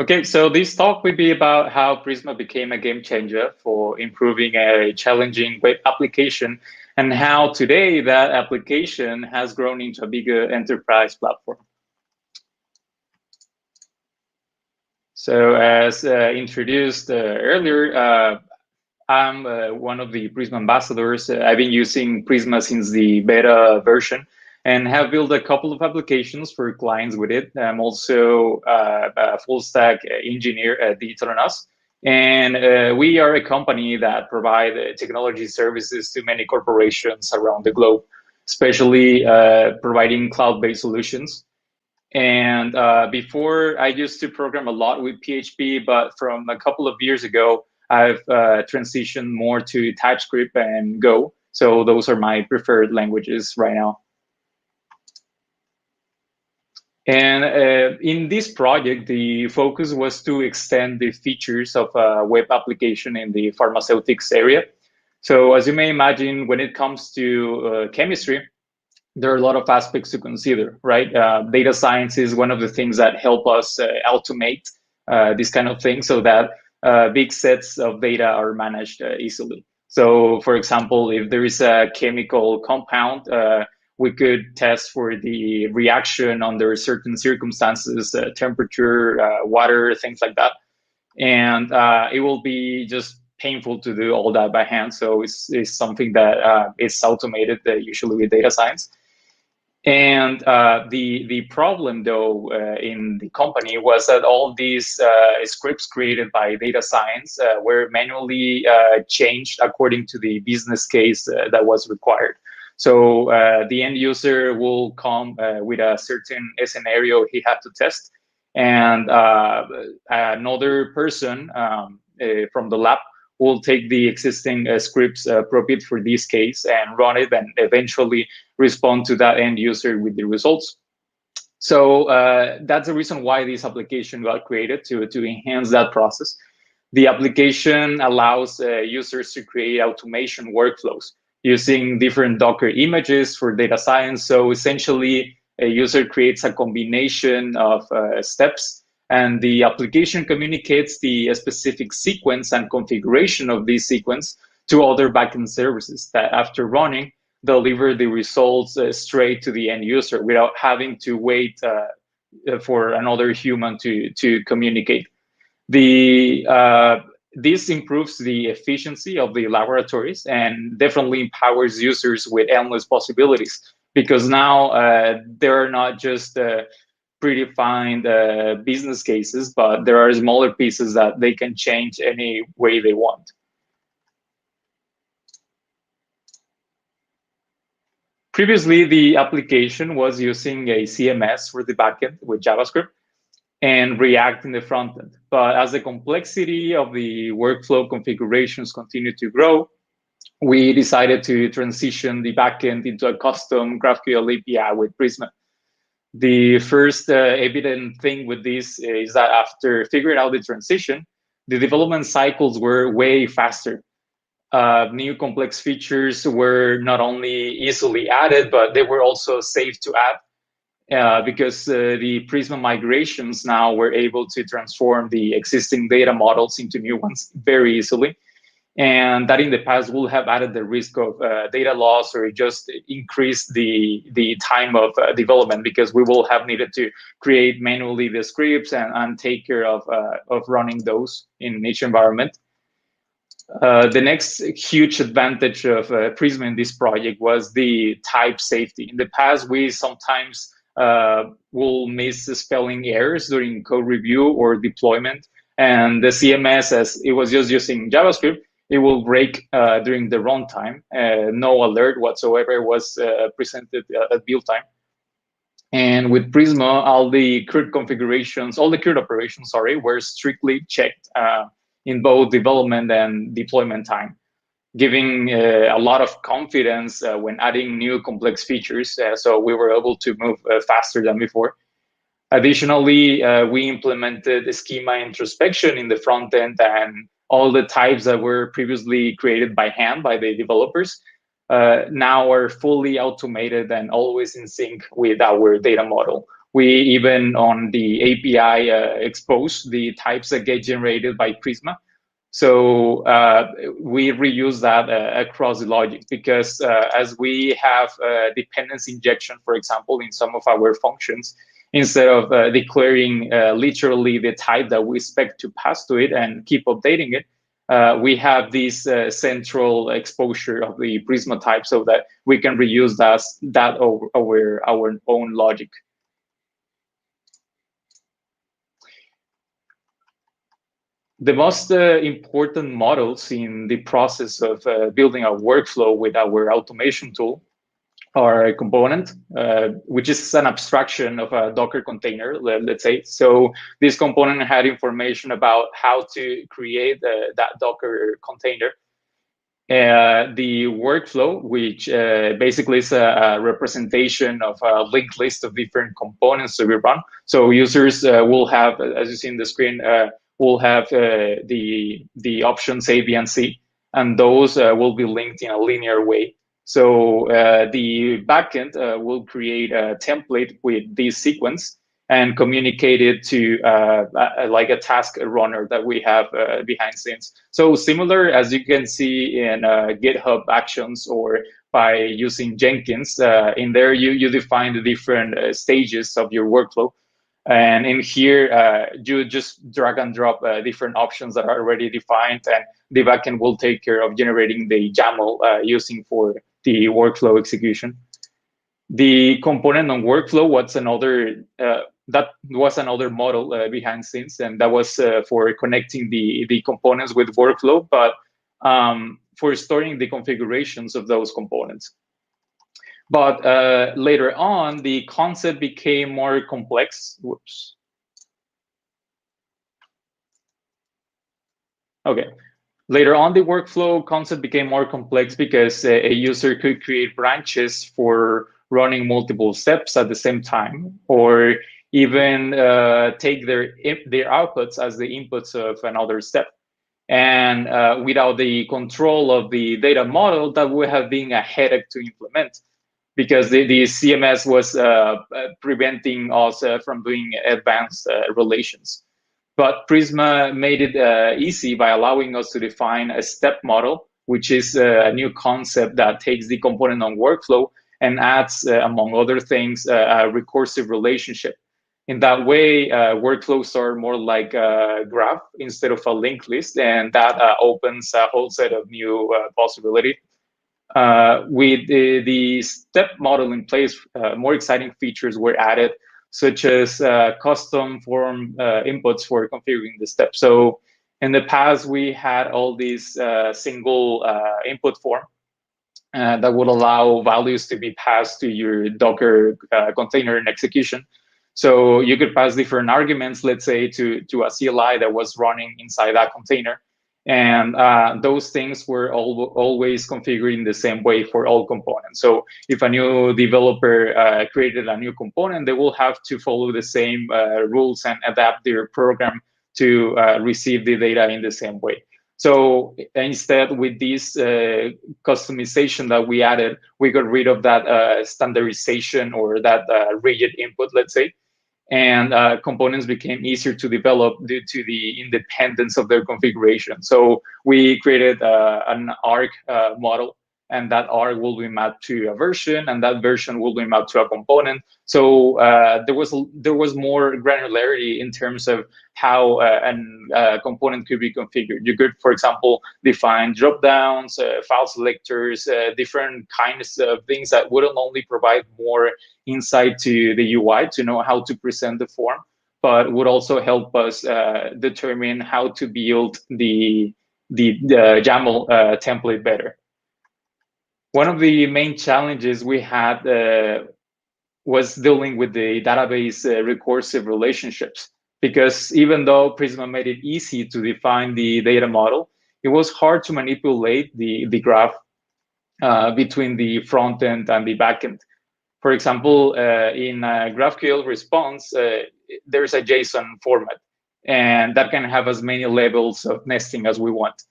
Okay, so this talk will be about how Prisma became a game changer for improving a challenging web application, and how today that application has grown into a bigger enterprise platform. So as introduced earlier, I'm one of the Prisma ambassadors. I've been using Prisma since the beta version and have built a couple of applications for clients with it. I'm also a full stack engineer at Digital on Us. And we are a company that provide technology services to many corporations around the globe, especially providing cloud-based solutions. And before, I used to program a lot with PHP, but from a couple of years ago, I've transitioned more to TypeScript and Go. So those are my preferred languages right now. And in this project, the focus was to extend the features of a web application in the pharmaceutics area. So as you may imagine, when it comes to chemistry, there are a lot of aspects to consider, right? Data science is one of the things that help us automate this kind of thing so that big sets of data are managed easily. So for example, if there is a chemical compound, we could test for the reaction under certain circumstances, temperature, water, things like that. And it will be just painful to do all that by hand. So it's something that is automated usually with data science. And the problem, though, in the company was that all these scripts created by data science were manually changed according to the business case that was required. So the end user will come with a certain scenario he had to test, and another person from the lab will take the existing scripts appropriate for this case and run it, and eventually respond to that end user with the results. So that's the reason why this application got created, to enhance that process. The application allows users to create automation workflows using different Docker images for data science. So essentially, a user creates a combination of steps, and the application communicates the specific sequence and configuration of this sequence to other backend services that, after running, deliver the results straight to the end user without having to wait for another human to communicate. This improves the efficiency of the laboratories and definitely empowers users with endless possibilities, because now there are not just predefined business cases, but there are smaller pieces that they can change any way they want. Previously, the application was using a CMS for the backend with JavaScript and React in the frontend. But as the complexity of the workflow configurations continued to grow, we decided to transition the backend into a custom GraphQL API with Prisma. The first evident thing with this is that after figuring out the transition, the development cycles were way faster. New complex features were not only easily added, but they were also safe to add, because the Prisma migrations now were able to transform the existing data models into new ones very easily. And that in the past will have added the risk of data loss, or just increased the time of development, because we will have needed to create manually the scripts and take care of running those in each environment. The next huge advantage of Prisma in this project was the type safety. In the past, we sometimes will miss spelling errors during code review or deployment. And the CMS, as it was just using JavaScript, it will break during the runtime. No alert whatsoever was presented at build time. And with Prisma, all the CRUD operations, were strictly checked in both development and deployment time, giving a lot of confidence when adding new complex features. So we were able to move faster than before. Additionally, we implemented schema introspection in the front end and all the types that were previously created by hand by the developers now are fully automated and always in sync with our data model. We even on the API expose the types that get generated by Prisma. So we reuse that across the logic, because as we have dependency injection, for example, in some of our functions, instead of declaring literally the type that we expect to pass to it and keep updating it, we have this central exposure of the Prisma type so that we can reuse that over our own logic. The most important models in the process of building a workflow with our automation tool are a component, which is an abstraction of a Docker container, let's say. So this component had information about how to create that Docker container. The workflow, which basically is a representation of a linked list of different components to be run. So users will have, as you see in the screen, will have the options A, B, and C, and those will be linked in a linear way. So the backend will create a template with this sequence and communicate it to like a task runner that we have behind scenes. So similar, as you can see in GitHub Actions or by using Jenkins, in there you define the different stages of your workflow. And in here, you just drag and drop different options that are already defined, and the backend will take care of generating the YAML using for the workflow execution. The component on workflow was another model behind scenes, and that was for connecting the components with workflow, but for storing the configurations of those components. But later on, the concept became more complex. Whoops. Okay. Later on, the workflow concept became more complex because a user could create branches for running multiple steps at the same time, or even take their outputs as the inputs of another step. And without the control of the data model, that would have been a headache to implement, because the CMS was preventing us from doing advanced relations. But Prisma made it easy by allowing us to define a step model, which is a new concept that takes the component on workflow and adds, among other things, a recursive relationship. In that way, workflows are more like a graph instead of a linked list, and that opens a whole set of new possibilities. With the step model in place, more exciting features were added, such as custom form inputs for configuring the step. So in the past, we had all these single input form that would allow values to be passed to your Docker container in execution. So you could pass different arguments, let's say, to a CLI that was running inside that container. And those things were always configured in the same way for all components. So if a new developer created a new component, they will have to follow the same rules and adapt their program to receive the data in the same way. So instead, with this customization that we added, we got rid of that standardization or that rigid input, let's say. And components became easier to develop due to the independence of their configuration. So we created an arc model, and that arc will be mapped to a version, and that version will be mapped to a component. So there was more granularity in terms of how a component could be configured. You could, for example, define dropdowns, file selectors, different kinds of things that wouldn't only provide more insight to the UI to know how to present the form, but would also help us determine how to build the YAML template better. One of the main challenges we had was dealing with the database recursive relationships, because even though Prisma made it easy to define the data model, it was hard to manipulate the graph between the front end and the back end. For example, in GraphQL response, there's a JSON format. and that can have as many levels of nesting as we want.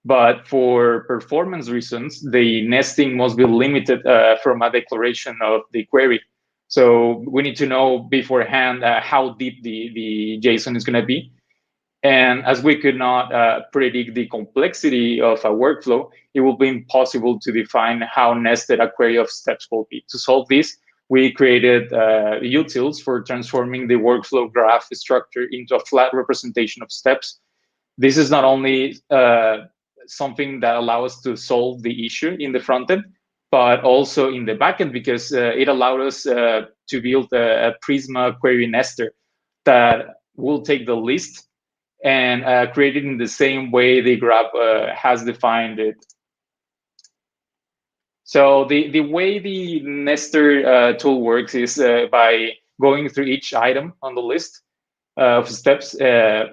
But for performance reasons, the nesting must be limited from a declaration of the query. So we need to know beforehand how deep the JSON is going to be. And as we could not predict the complexity of a workflow, it will be impossible to define how nested a query of steps will be. To solve this, we created utils for transforming the workflow graph structure into a flat representation of steps. This is not only something that allows us to solve the issue in the front end, but also in the backend, because it allowed us to build a Prisma query nester that will take the list and create it in the same way the graph has defined it. So the way the nester tool works is by going through each item on the list of steps, and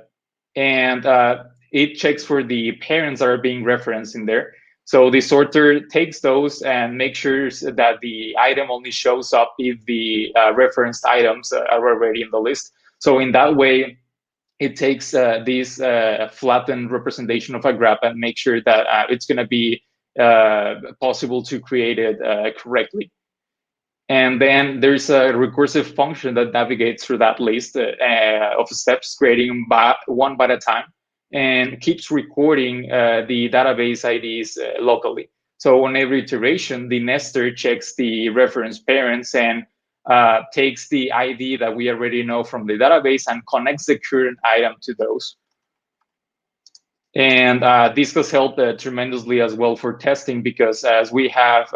it checks for the parents that are being referenced in there. So the sorter takes those and makes sure that the item only shows up if the referenced items are already in the list. So in that way, it takes this flattened representation of a graph and make sure that it's going to be possible to create it correctly. And then there's a recursive function that navigates through that list of steps, creating one by a time, and keeps recording the database IDs locally. So on every iteration, the nester checks the reference parents and takes the ID that we already know from the database and connects the current item to those. And this has helped tremendously as well for testing, because as we have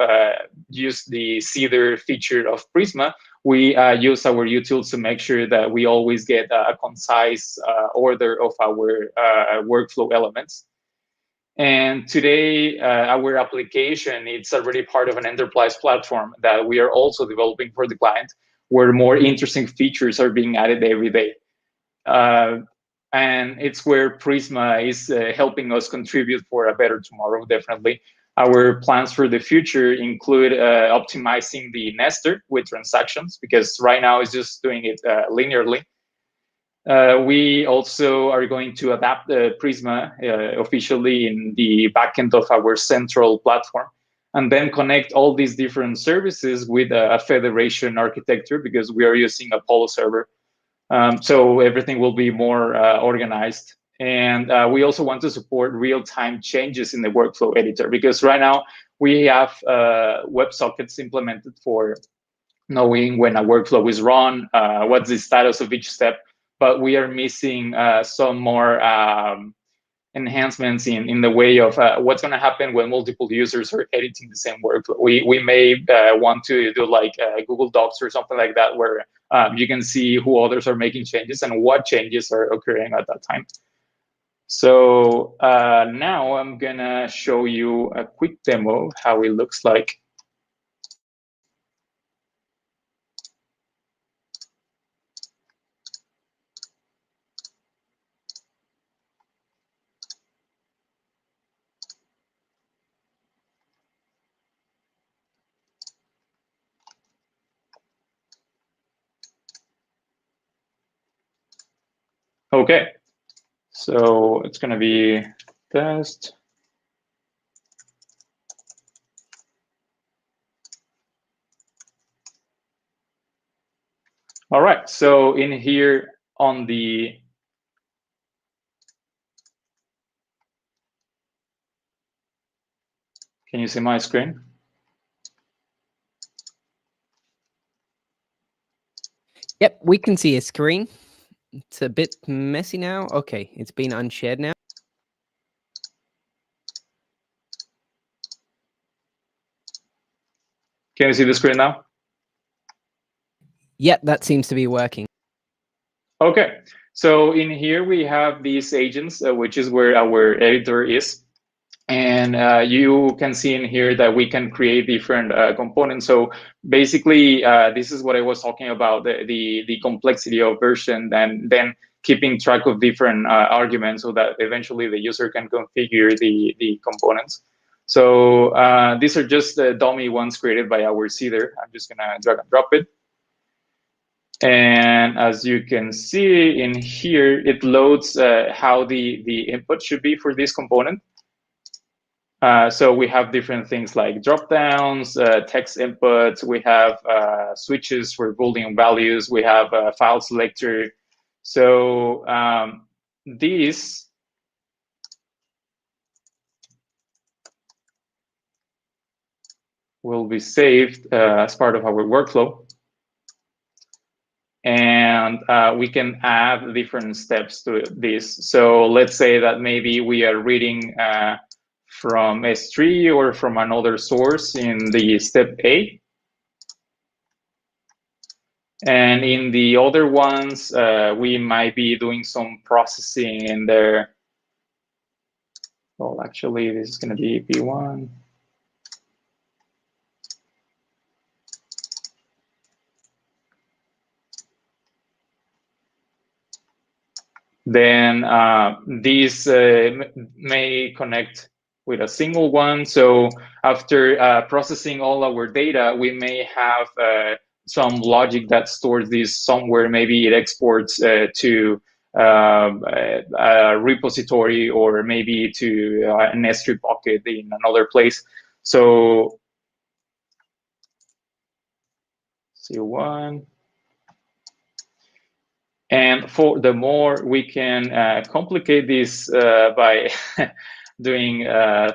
used the seeder feature of Prisma, we use our utils to make sure that we always get a concise order of our workflow elements. And today, our application, it's already part of an enterprise platform that we are also developing for the client, where more interesting features are being added every day. And it's where Prisma is helping us contribute for a better tomorrow, definitely. Our plans for the future include optimizing the nester with transactions, because right now it's just doing it linearly. We also are going to adapt Prisma officially in the backend of our central platform, and then connect all these different services with a federation architecture, because we are using Apollo server. So everything will be more organized. And we also want to support real-time changes in the workflow editor, because right now we have WebSockets implemented for knowing when a workflow is run, what's the status of each step, but we are missing some more enhancements in the way of what's going to happen when multiple users are editing the same workflow. We may want to do like Google Docs or something like that, where you can see who others are making changes and what changes are occurring at that time. So now I'm going to show you a quick demo of how it looks like. Okay, so it's going to be test. All right, so in here on the can you see my screen? Yep, we can see a screen. It's a bit messy now. Okay, it's been unshared now. Can you see the screen now? Yep, that seems to be working. Okay, so in here we have these agents, which is where our editor is. And you can see in here that we can create different components. So basically, this is what I was talking about, the complexity of version, and then keeping track of different arguments so that eventually the user can configure the components. So these are just dummy ones created by our seeder. I'm just going to drag and drop it. And as you can see in here, it loads how the input should be for this component. So we have different things like drop-downs, text inputs. We have switches for Boolean values. We have a file selector. So these will be saved as part of our workflow. And we can add different steps to this. So let's say that maybe we are reading from S3 or from another source in the step A. And in the other ones, we might be doing some processing in there. Well, actually, this is going to be P1. Then these may connect with a single one. So after processing all our data, we may have some logic that stores this somewhere. Maybe it exports to a repository, or maybe to an S3 bucket in another place. So C1. And for the more we can complicate this by doing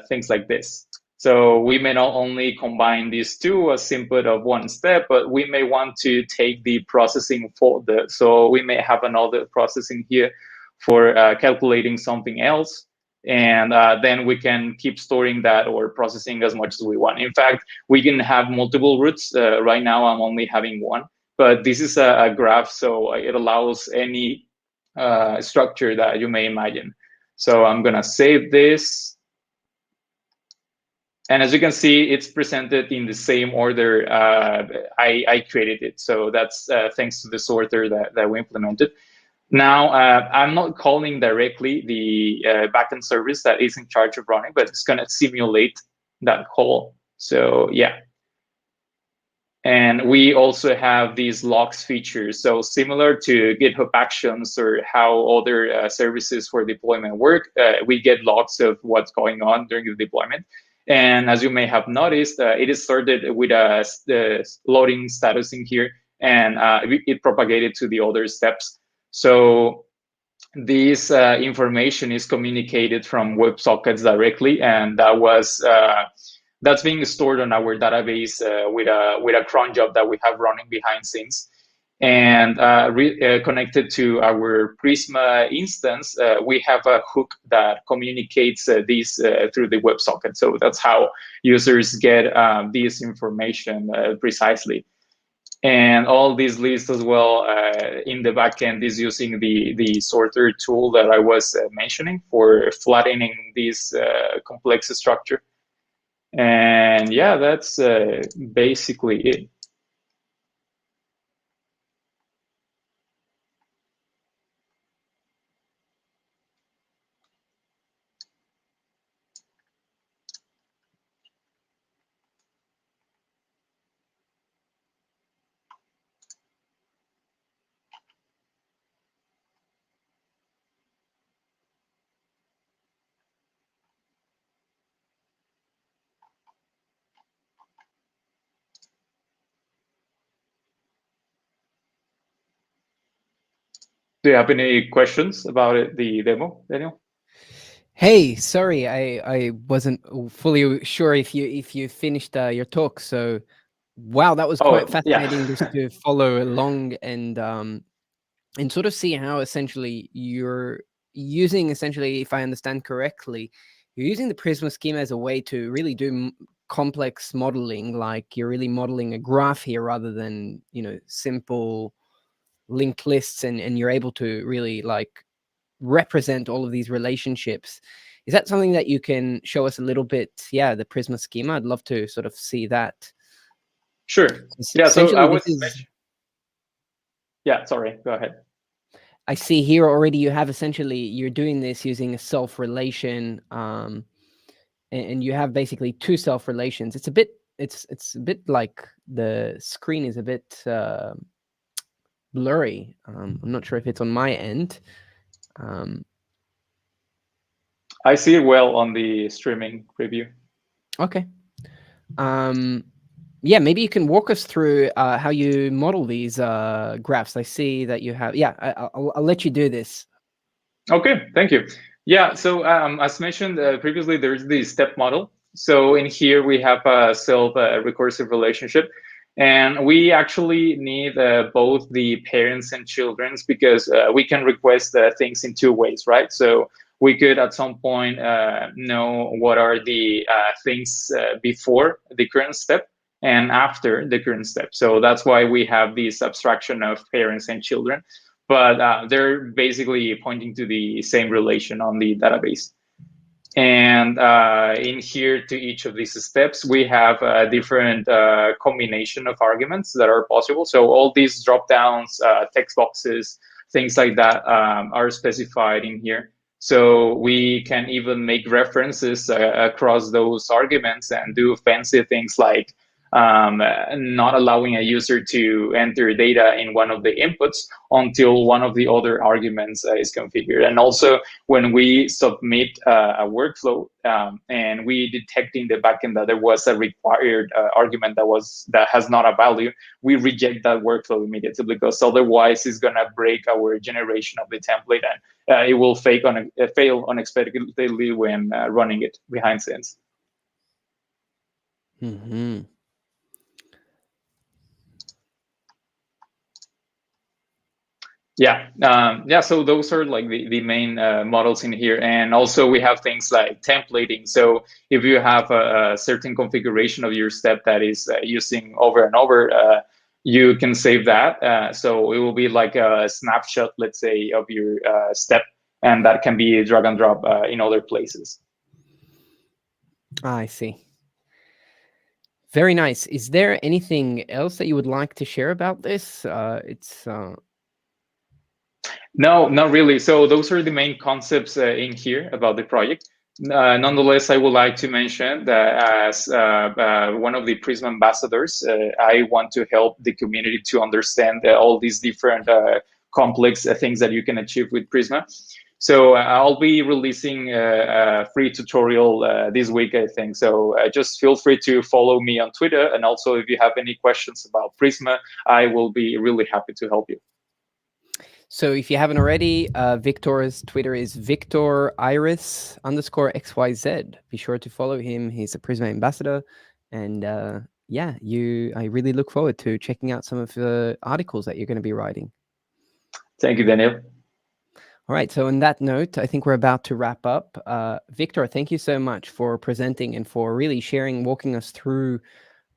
things like this. So we may not only combine these two as input of one step, but we may want to take the processing for the, so we may have another processing here for calculating something else. And then we can keep storing that or processing as much as we want. In fact, we can have multiple routes. Right now, I'm only having one. But this is a graph, so it allows any structure that you may imagine. So I'm going to save this. And as you can see, it's presented in the same order I created it. So that's thanks to the sorter that we implemented. Now, I'm not calling directly the backend service that is in charge of running, but it's going to simulate that call. So yeah. And we also have these logs features. So similar to GitHub Actions or how other services for deployment work, we get logs of what's going on during the deployment. And as you may have noticed, it is started with the loading status in here, and it propagated to the other steps. So this information is communicated from WebSockets directly, and that was that's being stored on our database with a cron job that we have running behind scenes. And connected to our Prisma instance, we have a hook that communicates this through the WebSocket. So that's how users get this information precisely. And all these lists as well in the backend is using the sorter tool that I was mentioning for flattening this complex structure. And yeah, that's basically it. Do you have any questions about it, the demo, Daniel? Hey, sorry, I wasn't fully sure if you finished your talk. So, wow, that was quite fascinating just to follow along and sort of see how essentially you're using, essentially, if I understand correctly, you're using the Prisma schema as a way to really do complex modeling, like you're really modeling a graph here rather than, you know, simple linked lists, and you're able to really like represent all of these relationships. Is that something that you can show us a little bit? Yeah, the Prisma schema. I'd love to sort of see that. Sure. Yeah, so I was yeah, sorry, go ahead. I see here already you have essentially, you're doing this using a self relation, and you have basically two self relations. It's a bit, it's a bit like the screen is a bit blurry. I'm not sure if it's on my end. I see it well on the streaming preview. Okay. Yeah, maybe you can walk us through how you model these graphs. I see that you have. Yeah, I'll let you do this. Okay, thank you. Yeah, so as mentioned previously, there's the step model. So in here we have a self-recursive relationship, and we actually need both the parents and children's, because we can request things in two ways, right? So we could at some point know what are the things before the current step and after the current step. So that's why we have this abstraction of parents and children, but they're basically pointing to the same relation on the database. And in here, to each of these steps, we have a different combination of arguments that are possible. So all these drop-downs, text boxes, things like that are specified in here. So we can even make references across those arguments and do fancy things like not allowing a user to enter data in one of the inputs until one of the other arguments is configured. And also, when we submit a workflow and we detect in the backend that there was a required argument that has not a value, we reject that workflow immediately, because otherwise it's going to break our generation of the template, and it will fail unexpectedly when running it behind scenes. Mm-hmm. Yeah, so those are like the main models in here. And also we have things like templating. So if you have a certain configuration of your step that is using over and over, you can save that. So it will be like a snapshot, let's say, of your step, and that can be drag and drop in other places. I see. Very nice. Is there anything else that you would like to share about this? No, not really. So those are the main concepts in here about the project. Nonetheless, I would like to mention that as one of the Prisma ambassadors, I want to help the community to understand all these different complex things that you can achieve with Prisma. So I'll be releasing a free tutorial this week, I think. So just feel free to follow me on Twitter. And also, if you have any questions about Prisma, I will be really happy to help you. So if you haven't already, Victor's Twitter is VictorIris_XYZ. Be sure to follow him. He's a Prisma ambassador. And yeah, I really look forward to checking out some of the articles that you're going to be writing. Thank you, Daniel. All right. So on that note, I think we're about to wrap up. Victor, thank you so much for presenting and for really walking us through,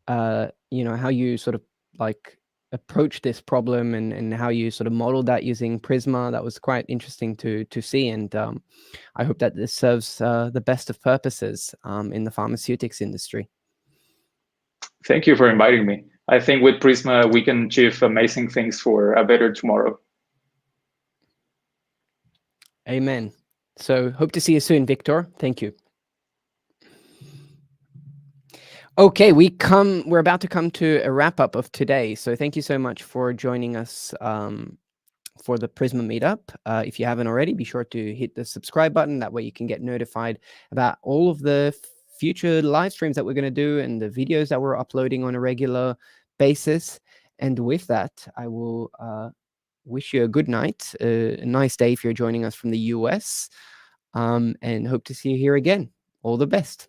how you sort of like approach this problem and how you sort of modeled that using Prisma. That was quite interesting to see. And I hope that this serves the best of purposes in the pharmaceutics industry. Thank you for inviting me. I think with Prisma, we can achieve amazing things for a better tomorrow. Amen. So hope to see you soon, Victor. Thank you. Okay, we're about to come to a wrap up of today. So thank you so much for joining us for the Prisma Meetup. If you haven't already, be sure to hit the subscribe button. That way you can get notified about all of the future live streams that we're going to do and the videos that we're uploading on a regular basis. And with that, I will wish you a good night, a nice day if you're joining us from the US, and hope to see you here again. All the best.